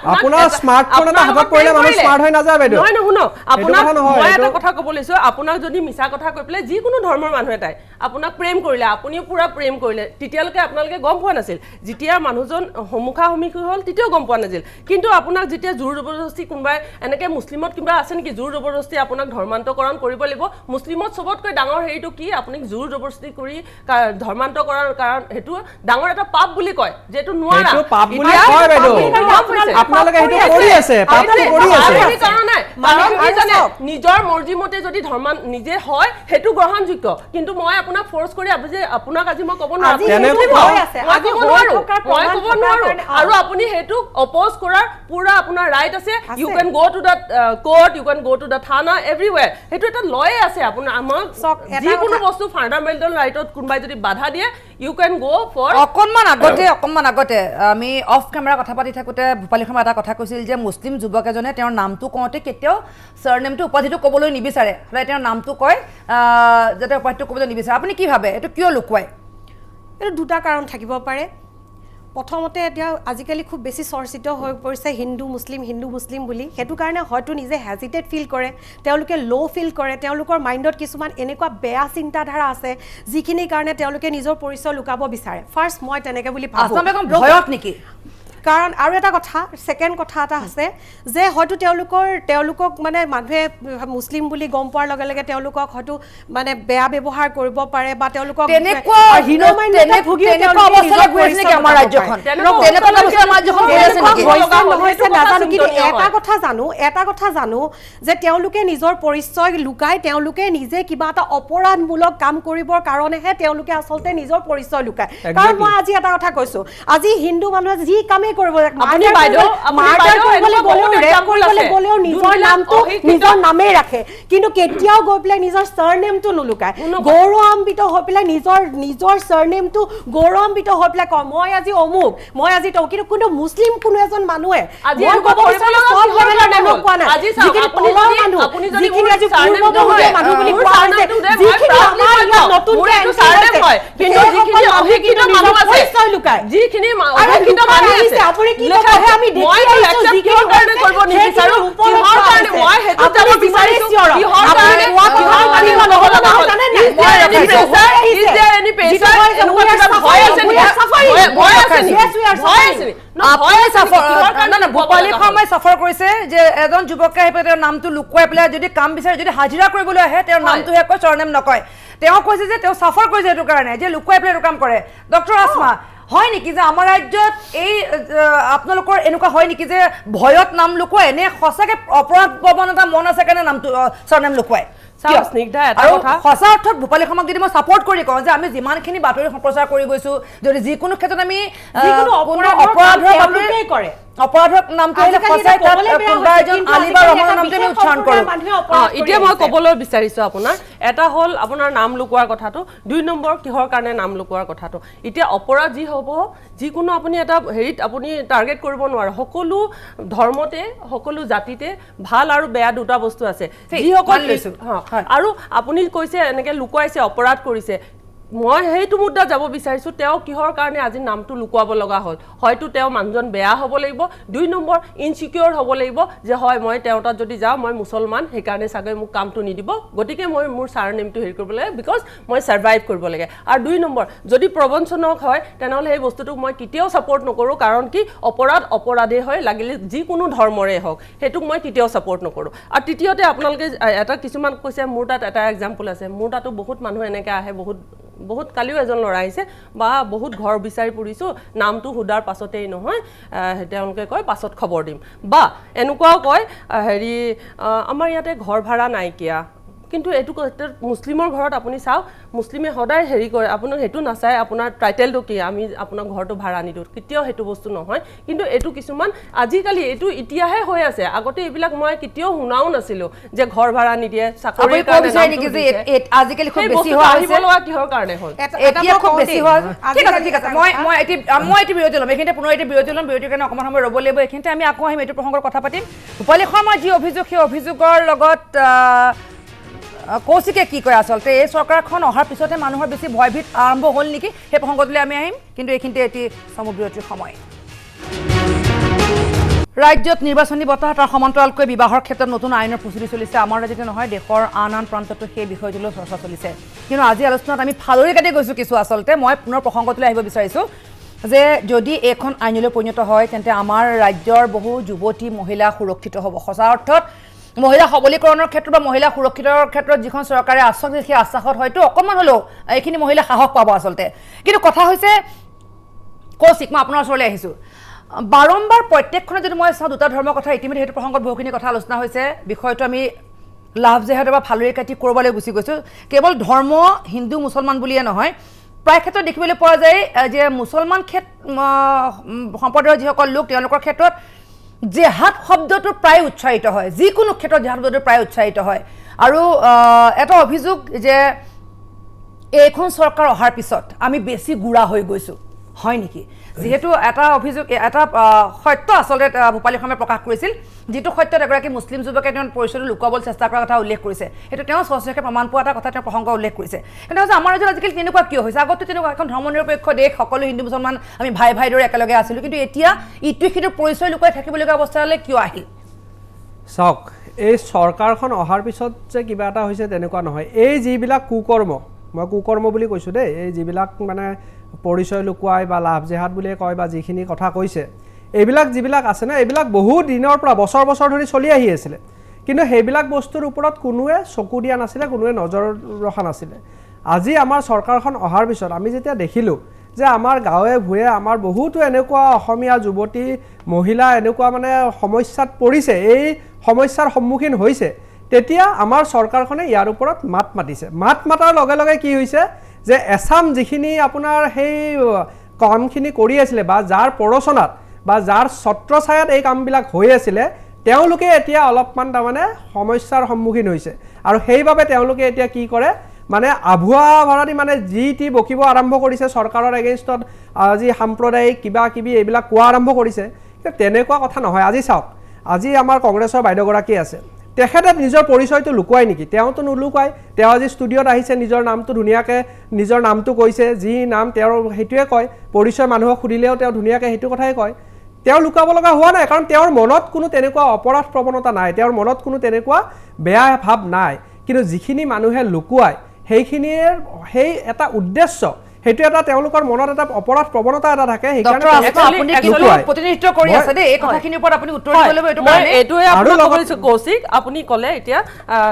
আপোনাৰ স্মাৰ্টফোন এটা হাতত পৰিলে মানুহ স্মাৰ্ট হৈ নাযায় বাইদেউ নহয় শুনো আপোনাক মই এটা কথা ক'ব লৈছো আপোনাক যদি মিছা কথা কৈ পেলাই যিকোনো ধৰ্মৰ মানুহ এটাই আপোনাক প্ৰেম কৰিলে আপুনিও পুৰা প্ৰেম কৰিলে তেতিয়ালৈকে আপোনালোকে গম পোৱা নাছিল যেতিয়া মানুহজন সন্মুখী হ'ল তেতিয়াও গম পোৱা নাছিল কিন্তু আপোনাক যেতিয়া জোৰ জবৰদস্তি কোনোবাই এনেকে মুছলিমত কিবা আছে নেকি জোৰ জবৰদস্তি আপোনাক ধৰ্মান্তকৰণ কৰিব লাগিব মুছলিমত সবতকৈ ডাঙৰ হেৰিটো কি আপুনি জোৰ জবৰদস্তি কৰি ধৰ্মান্তকৰণ কাৰণ হেতু ডাঙৰ এটা পাপ বুলি কয় যেটো নোৱাৰা হেতু পাপ বুলি কয় বাইদেউ আপোনালোকে হেতু কৰি আছে পাপটো কৰি আছে এই কাৰণে কি জানে নিজৰ মৰ্জি মতে যদি ধৰ্মান নিজে হয় হেতু গ্ৰহণযোগ্য কিন্তু মই আপোনাক ফোৰ্স কৰি আপোনাক আজি মই ক'ব নোৱাৰো আৰু আপুনি হেতু অপোজ কৰাৰ পুৰা আপোনাৰ ৰাইট আছে you can go to the court you can go to the thana everywhere হেতু এটা লয়ে আছে আপোনাৰ আমাক যিকোনো বস্তু ফাণ্ডামেণ্টেল ৰাইটত কোনবাই যদি বাধা দিয়ে ইউ কেন গো ফৰ অকণমান আগতে আমি অফ কেমেৰা কথা পাতি থাকোঁতে ভূপালী শৰ্মা এটা কথা কৈছিল যে মুছলিম যুৱক এজনে তেওঁৰ নামটো কওঁতে কেতিয়াও চাৰনেমটো উপাধিটো ক'বলৈ নিবিচাৰে সদায় তেওঁৰ নামটো কয় যাতে উপাধিটো ক'বলৈ নিবিচাৰে আপুনি কি ভাবে এইটো কিয় লুকুৱায় এইটো দুটা কাৰণ থাকিব পাৰে প্ৰথমতে এতিয়া আজিকালি খুব বেছি চৰ্চিত হৈ পৰিছে হিন্দু মুছলিম বুলি সেইটো কাৰণে হয়তো নিজে হেজিটেট ফিল কৰে তেওঁলোকে ল' ফিল কৰে তেওঁলোকৰ মাইণ্ডত কিছুমান এনেকুৱা বেয়া চিন্তাধাৰা আছে যিখিনিৰ কাৰণে তেওঁলোকে নিজৰ পৰিচয় লুকাব বিচাৰে ফাৰ্ষ্ট মই তেনেকৈ বুলি ভাবোঁ ভয়ত নেকি কাৰণ আৰু এটা কথা সেকেন্ড কথা এটা আছে যে হয়তো তেওঁলোকক মানে মানুহে মুছলিম বুলি গম পোৱাৰ লগে লগে তেওঁলোকক হয়তো মানে বেয়া ব্যৱহাৰ কৰিব পাৰে বা তেওঁলোকক এটা কথা জানো যে তেওঁলোকে নিজৰ পৰিচয় লুকাই তেওঁলোকে নিজে কিবা এটা অপৰাধমূলক কাম কৰিবৰ কাৰণেহে তেওঁলোকে আচলতে নিজৰ পৰিচয় লুকায় কাৰণ মই আজি এটা কথা কৈছো আজি হিন্দু মানুহে যি কামে কৰিব আপুনি বাইদেউ মাৰ্ডাৰ কৰিবলৈ গ'লেও ৰেপ কৰিবলৈ গ'লেও নিজৰ নামটো নিজৰ নামেই ৰাখে কিন্তু কেতিয়াও গৈ পেলাই নিজৰ সাৰনেমটো নুলুকায় গৌৰৱান্বিত হৈ পেলাই নিজৰ সাৰনেমটো গৌৰৱান্বিত হৈ পেলাই কয় মই আজি অমুক মই আজি তো কিন্তু কোনো মুছলিম কোনো এজন মানুহে আজি মই ক'ব বিচাৰো সব লেভেলৰ মানুহ কোৱা নাই যিখিনি তলৰ মানুহ যিখিনি আজি পূৰ্ববংশীয় মানুহ বুলি কোৱা হৈছে যিখিনি আমাৰ ইয়াত নতুনকৈ এণ্ট্ৰি হয় কিন্তু যিখিনি অশিক্ষিত মানুহ আছে যিখিনি অশিক্ষিত মানুহ আছে আপুনি কি কয় আমি দেখি আছো যিখিনি কাৰণে কৰিব নিবিচাৰো কিহৰ কাৰণে মই হেতু যাব বিচাৰিছো কিহৰ কাৰণে নহ'ল জানে নাই is there any pressure এনেকুৱা কিবা ভয় আছে ভয় আছে ভয় আছে ভূপালী শৰ্মাই চাফাৰ কৰিছে যে এজন যুৱকে আহি পেলাই তেওঁৰ নামটো লুকুৱাই পেলাই যদি কাম বিচাৰে যদি হাজিৰা কৰিবলৈ আহে তেওঁৰ নামটোহে কয় চৰনেম নকয় তেওঁ কৈছে যে তেওঁ চাফাৰ কৰিছে এইটো কাৰণে যে লুকুৱাই পেলাই এইটো কাম কৰে ডক্টৰ আসমা হয় নেকি যে আমাৰ ৰাজ্যত এই আপোনালোকৰ এনেকুৱা হয় নেকি যে ভয়ত নাম লুকুৱাই নে সঁচাকৈ অপৰাধ প্ৰৱণতা মন আছে কাৰণে নামটো চৰনেম লুকুৱাই সঁচা অৰ্থত ভূপালী শৰ্মাক যদি মই ছাপোৰ্ট কৰি কওঁ যে আমি যিমানখিনি বাতৰি সম্প্ৰচাৰ কৰি গৈছো যদি যিকোনো ক্ষেত্ৰত আমি অপৰাধৰ নামটো এতিয়া মই ক'বলৈ বিচাৰিছো আপোনাৰ এটা হ'ল আপোনাৰ নাম লুকুৱাৰ কথাটো 2 নম্বৰ কিহৰ কাৰণে নাম লুকুৱাৰ কথাটো এতিয়া অপৰাধ যি হ'ব যিকোনো আপুনি এটা হেৰিত আপুনি টাৰ্গেট কৰিব নোৱাৰে সকলো ধৰ্মতে সকলো জাতিতে ভাল আৰু বেয়া দুটা বস্তু আছে যিসকল লৈছো আৰু আপুনি কৈছে এনেকৈ লুকুৱাইছে অপৰাধ কৰিছে মই সেইটো মুদ্দা যাব বিচাৰিছো তেওঁ কিহৰ কাৰণে আজি নামটো লুকুৱাব লগা হ'ল হয়তো তেওঁ মানুহজন বেয়া হ'ব লাগিব 2 নম্বৰ ইনচিকিউৰ হ'ব লাগিব যে হয় মই তেওঁ তাত যদি যাওঁ মই মুছলমান সেইকাৰণে চাগে মোক কামটো নিদিব গতিকে মই মোৰ সাৰনেমটো হেৰি কৰিব লাগে বিকজ মই সাৰ্ভাইভ কৰিব লাগে আৰু 2 নম্বৰ যদি প্ৰবঞ্চনক হয় তেনেহ'লে সেই বস্তুটোক মই কেতিয়াও ছাপোৰ্ট নকৰোঁ কাৰণ কি অপৰাধে হয় লাগিলে যিকোনো ধৰ্মৰে হওক সেইটোক মই কেতিয়াও ছাপোৰ্ট নকৰোঁ আৰু তৃতীয়তে আপোনালোকে এটা কিছুমান কৈছে মোৰ তাত এটা এক্সাম্পল আছে মোৰ তাতো বহুত মানুহ এনেকৈ আহে বহুত কালিও এজন ল'ৰা আহিছে বা বহুত ঘৰ বিচাৰি ফুৰিছোঁ নামটো সোধাৰ পাছতেই নহয় তেওঁলোকে কয় পাছত খবৰ দিম বা এনেকুৱাও কয় হেৰি আমাৰ ইয়াতে ঘৰ ভাড়া নাইকিয়া কিন্তু এইটো মুছলিমৰ ঘৰত আপুনি চাওক মুছলিমে সদায় হেৰি কৰে আপোনাৰ সেইটো নাচায় আপোনাৰ টাইটেলটো কি আমি আপোনাৰ ঘৰটো ভাড়া নিদিওঁ কেতিয়াও সেইটো বস্তু নহয় কিন্তু এইটো কিছুমান আজিকালি এইটো এতিয়াহে হৈ আছে আগতে এইবিলাক মই কেতিয়াও শুনাও নাছিলোঁ যে ঘৰ ভাড়া নিদিয়ে চাকৰিৰ কাৰণে আজিকালি খুব বেছি হোৱা হৈছে কিহৰ কাৰণে হ'ল এতিয়া খুব বেছি হোৱা ঠিক আছে মই এটি বিৰতি ল'ম এইখিনিতে পুনৰ এটি বিৰতি ল'ম বিৰতিৰ কাৰণে অকণমান সময় ৰ'ব লাগিব এইখিনিতে আমি আকৌ আহিম এইটো প্ৰসংগৰ কথা পাতিম ভূপালী শৰ্মাৰ যি অভিযোগ সেই অভিযোগৰ লগত কৌশিকে কি কয় আচলতে এই চৰকাৰখন অহাৰ পিছতে মানুহৰ বেছি ভয়ভীত আৰম্ভ হ'ল নেকি সেই প্ৰসংগটোলৈ আমি আহিম কিন্তু এইখিনিতে এটি সমবিৰতিৰ সময় ৰাজ্যত নিৰ্বাচনী বতাহ তাৰ সমান্তৰালকৈ বিবাহৰ ক্ষেত্ৰত নতুন আইনৰ প্ৰস্তুতি চলিছে আমাৰ ৰাজ্যতে নহয় দেশৰ আন প্ৰান্ততো সেই বিষয়টোলৈ চৰ্চা চলিছে কিন্তু আজি আলোচনাত আমি ফালৰি কাটি গৈছোঁ কিছু আচলতে মই পুনৰ প্ৰসংগটোলৈ আহিব বিচাৰিছোঁ যে যদি এইখন আইনলৈ পৰিণত হয় তেন্তে আমাৰ ৰাজ্যৰ বহু যুৱতী মহিলা সুৰক্ষিত হ'ব সঁচা অৰ্থত মহিলা সবলীকৰণৰ ক্ষেত্ৰত বা মহিলা সুৰক্ষিতৰ ক্ষেত্ৰত যিখন চৰকাৰে আশ্বাস দিছে সেই আশ্বাসত হয়তো অকণমান হ'লেও এইখিনি মহিলা সাহস পাব আচলতে কিন্তু কথা হৈছে কৌশিক মই আপোনাৰ ওচৰলৈ আহিছোঁ বাৰম্বাৰ প্ৰত্যেকখনে যদি মই চাওঁ দুটা ধৰ্মৰ কথা ইতিমধ্যে সেইটো প্ৰসংগত বহুখিনি কথা আলোচনা হৈছে বিষয়টো আমি লাভ জেহাদৰ বা ফালৰি কাটি ক'ৰবালৈ গুচি গৈছোঁ কেৱল ধৰ্ম হিন্দু মুছলমান বুলিয়ে নহয় প্ৰায় ক্ষেত্ৰত দেখিবলৈ পোৱা যায় যে মুছলমান সম্প্ৰদায়ৰ যিসকল লোক তেওঁলোকৰ ক্ষেত্ৰত জেহাদ শব্দটো প্ৰায় উচ্চাৰিত হয় যিকোনো ক্ষেত্ৰত জেহাদ শব্দটো প্ৰায় উচ্চাৰিত হয় আৰু এটা অভিযোগ যে এইখন চৰকাৰ অহাৰ পিছত আমি বেছি গুড়া হৈ গৈছোঁ হয় নেকি যেহেতু এটা অভিযোগ এটা সত্য আচলতে ভূপালী শৰ্মাই প্ৰকাশ কৰিছিল যিটো সত্যত এগৰাকী মুছলিম যুৱকে তেওঁ পৰিচয়টো লুকুৱাবলৈ চেষ্টা কৰাৰ কথা উল্লেখ কৰিছে সেইটো তেওঁ স্বচ্ছকে প্ৰমাণ পোৱা এটা কথা তেওঁ প্ৰসংগ উল্লেখ কৰিছে কিন্তু আমাৰ ৰাজ্যত আজিকালি তেনেকুৱা কিয় হৈছে আগতে তেনেকুৱা এখন ধৰ্মনিৰপেক্ষ দেশ সকলো হিন্দু মুছলমান আমি ভাই দৰে একেলগে আছিলোঁ কিন্তু এতিয়া ইটোৱে সিটোৰ পৰিচয় লুকুৱাই থাকিবলগীয়া অৱস্থালৈ কিয় আহিল চাওক এই চৰকাৰখন অহাৰ পিছত যে কিবা এটা হৈছে তেনেকুৱা নহয় এই যিবিলাক কুকৰ্ম মই কুকৰ্ম বুলি কৈছোঁ দেই এই যিবিলাক মানে পৰিচয় লুকুৱাই বা লাভ জেহাদ বুলিয়ে কয় বা যিখিনি কথা কৈছে এইবিলাক যিবিলাক আছে না এইবিলাক বহু দিনৰ পৰা বছৰ ধৰি চলি আহি আছিলে কিন্তু সেইবিলাক বস্তুৰ ওপৰত কোনোৱে চকু দিয়া নাছিলে কোনোৱে নজৰ ৰখা নাছিলে আজি আমাৰ চৰকাৰখন অহাৰ পিছত আমি যেতিয়া দেখিলোঁ যে আমাৰ গাঁৱে ভূঞে আমাৰ বহুতো এনেকুৱা অসমীয়া যুৱতী মহিলা এনেকুৱা মানে সমস্যাত পৰিছে এই সমস্যাৰ সন্মুখীন হৈছে তেতিয়া আমাৰ চৰকাৰখনে ইয়াৰ ওপৰত মাত মাতিছে মাত মাতাৰ লগে লগে কি হৈছে যে এছাম যিখিনি আপোনাৰ সেই কামখিনি কৰি আছিলে বা যাৰ প্ৰৰোচনাত বা যাৰ ছত্ৰছায়াত এই কামবিলাক হৈ আছিলে তেওঁলোকে এতিয়া অলপমান তাৰমানে সমস্যাৰ সন্মুখীন হৈছে আৰু সেইবাবে তেওঁলোকে এতিয়া কি কৰে মানে আভুৱা ভৰাদি মানে যি টি বকিব আৰম্ভ কৰিছে চৰকাৰৰ এগেইনষ্টত আজি সাম্প্ৰদায়িক কিবা কিবি এইবিলাক কোৱা আৰম্ভ কৰিছে তেনেকুৱা কথা নহয় আজি চাওক আজি আমাৰ কংগ্ৰেছৰ বাইদেউগৰাকী আছে তেখেতে নিজৰ পৰিচয়টো লুকুৱাই নেকি তেওঁতো নুলুকুৱাই তেওঁ আজি ষ্টুডিঅ'ত আহিছে নিজৰ নামটো ধুনীয়াকৈ নিজৰ নামটো কৈছে যি নাম তেওঁৰ সেইটোৱে কয় পৰিচয় মানুহক সুধিলেও তেওঁ ধুনীয়াকৈ সেইটো কথাই কয় তেওঁ লুকাব লগা হোৱা নাই কাৰণ তেওঁৰ মনত কোনো তেনেকুৱা অপৰাধ প্ৰৱণতা নাই তেওঁৰ মনত কোনো তেনেকুৱা বেয়া ভাৱ নাই কিন্তু যিখিনি মানুহে লুকুৱায় সেইখিনিৰ সেই এটা উদ্দেশ্য সেইটো এটা তেওঁলোকৰ মনত এটা অপৰাধ প্ৰৱণতা এটা থাকে ডক্টৰ আসমা আপুনি কিন্তু প্ৰতিনিধিত্ব কৰি আছে দেই এই কথাখিনিৰ ওপৰত আপুনি উত্তৰ দিব লাগিব এইটো কাৰণে এইটোৱে আপোনাক কৈছো কৌশিক আপুনি ক'লে এতিয়া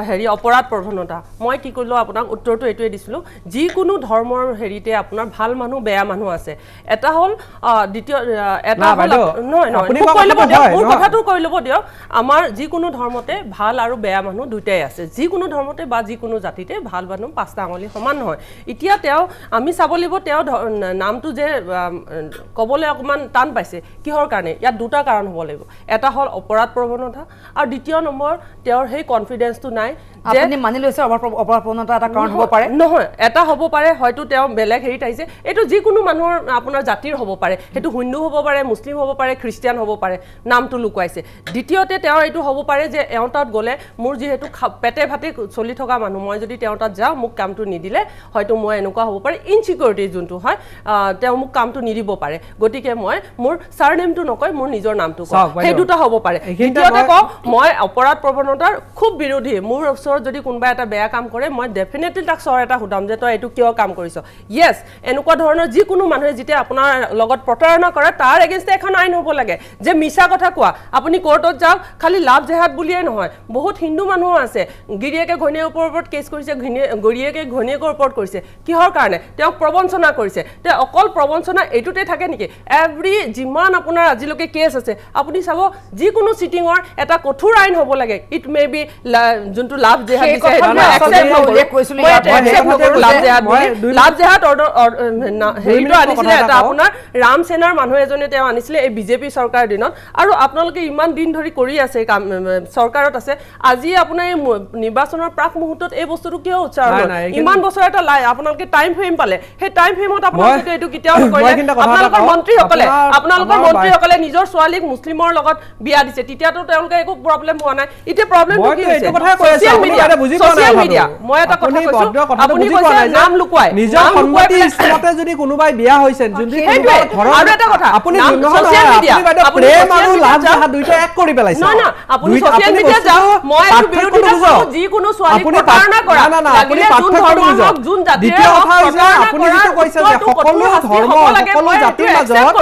হেৰি অপৰাধ প্ৰৱণতা মই কি কৰিলো আপোনাক উত্তৰটো এইটোৱে দিছিলো যিকোনো ধৰ্মৰ হেৰিতে আপোনাৰ ভাল মানুহ বেয়া মানুহ আছে এটা হ'ল দ্বিতীয় এটা হ'ল নহয় আপুনি কৈ ল'ব দিয়ক মোৰ কথাটো কৈ ল'ব দিয়ক আমাৰ যিকোনো ধৰ্মতে ভাল আৰু বেয়া মানুহ দুটাই আছে যিকোনো ধৰ্মতে বা যিকোনো জাতিতে ভাল মানুহ পাঁচটা আঙুলি সমান নহয় এতিয়া তেওঁ আমি চাব তেওঁ নামটো যে কবলৈ অকমান টান পাইছে কিহৰ কাৰণে ইয়াত দুটা কাৰণ হ'ব লাগিব এটা হ'ল অপৰাধ প্ৰৱণতা আৰু দ্বিতীয় নম্বৰ তেওঁৰ সেই কনফিডেন্সটো নাই আপুনি মানি লৈছে অপৰাধ প্ৰৱণতা এটা কাৰণ হ'ব পাৰে নহয় এটা হ'ব পাৰে হয়তো তেওঁ বেলেগ হেৰিত আহিছে এইটো যিকোনো মানুহৰ আপোনাৰ জাতিৰ হ'ব পাৰে সেইটো হিন্দু হ'ব পাৰে মুছলিম হ'ব পাৰে খ্ৰীষ্টিয়ান হ'ব পাৰে নামটো লুকুৱাইছে দ্বিতীয়তে তেওঁ এইটো হ'ব পাৰে যে এওঁ তাত গ'লে মোৰ যিহেতু পেটে ভাতে চলি থকা মানুহ মই যদি তেওঁ তাত যাওঁ মোক কামটো নিদিলে হয়তো মই এনেকুৱা হ'ব পাৰে ইনচিকিউৰিটি যোনটো হয় তেওঁ মোক কামটো নিদিব পাৰে গতিকে মই মোৰ সাৰনেমটো নকয় মোৰ নিজৰ নামটো কওঁ সেই দুটা হ'ব পাৰে দ্বিতীয়তে কওঁ মই অপৰাধ প্ৰৱণতাৰ খুব বিৰোধী মোৰ ওচৰত যদি কোনোবা এটা বেয়া কাম কৰে মই ডেফিনেটলি তাক চৰ এটা সুধাম যে তই এইটো কিয় কাম কৰিছ ইয়েছ এনেকুৱা ধৰণৰ যিকোনো মানুহে যেতিয়া আপোনাৰ লগত প্ৰতাৰণা কৰে তাৰ এগেইনষ্টে এখন আইন হ'ব লাগে যে মিছা কথা কোৱা আপুনি কোৰ্টত যাওক খালি লাভ জেহাদ বুলিয়ে নহয় বহুত হিন্দু মানুহ আছে গিৰিয়েকে ঘৈণীয়েকৰ ওপৰত কেছ কৰিছে গৰিয়েকে ঘৈণীয়েকৰ ওপৰত কৰিছে কিহৰ কাৰণে তেওঁক প্ৰবঞ্চনা কৰিছে তে অকল প্ৰবঞ্চনা এইটোতে থাকে নেকি এভৰি যিমান আপোনাৰ আজিলৈকে কেছ আছে আপুনি চাব যিকোনো চিটিঙৰ এটা কঠোৰ আইন হ'ব লাগে ইট মে বি যোনটো লাভ জেহাদ দিছে লাভ জেহাদ হেৰিটো আনিছিলে এটা আপোনাৰ ৰাম সেনাৰ মানুহ এজনে তেওঁ আনিছিলে এই বিজেপি চৰকাৰৰ দিনত আৰু আপোনালোকে ইমান দিন ধৰি কৰি আছে কাম চৰকাৰত আছে আজি আপোনাৰ এই নিৰ্বাচনৰ প্ৰাক মুহূৰ্তত এই বস্তুটো কিয় উচ্চাৰণ ইমান বছৰ এটা আপোনালোকে টাইম ফ্ৰেম পালে সেই টাইম ফ্ৰেমত আপোনালোকে এইটো কেতিয়াও নকৰিলে আপোনালোকৰ মন্ত্ৰীসকলে নিজৰ ছোৱালীক মুছলিমৰ লগত বিয়া দিছে তেতিয়াতো তেওঁলোকে একো প্ৰব্লেম হোৱা নাই এতিয়া প্ৰব্লেমটো কি হৈছে ছ'চিয়েল মিডিয়া মই এটা কথা কৈছো আপুনি কৈছে নাম লুকুৱাই নিজৰ সন্মতি ইচ্ছামতে যদি কোনোবাই বিয়া হৈছে যদি আৰু এটা কথা আপুনি ছ'চিয়েল মিডিয়া প্ৰেম আৰু লাভ জেহাদ দুইটা এক কৰি পেলাইছে না আপুনি ছ'চিয়েল মিডিয়া যাও মই এইটো বিৰোধিতা কৰো যিকোনো ছোৱালীক প্ৰতাৰণা কৰা লাগিলে যোন ধৰ্মৰ যোন জাতিৰ আপুনি যেটো কৈছে যে সকলো ধৰ্ম সকলো জাতিৰ মাজত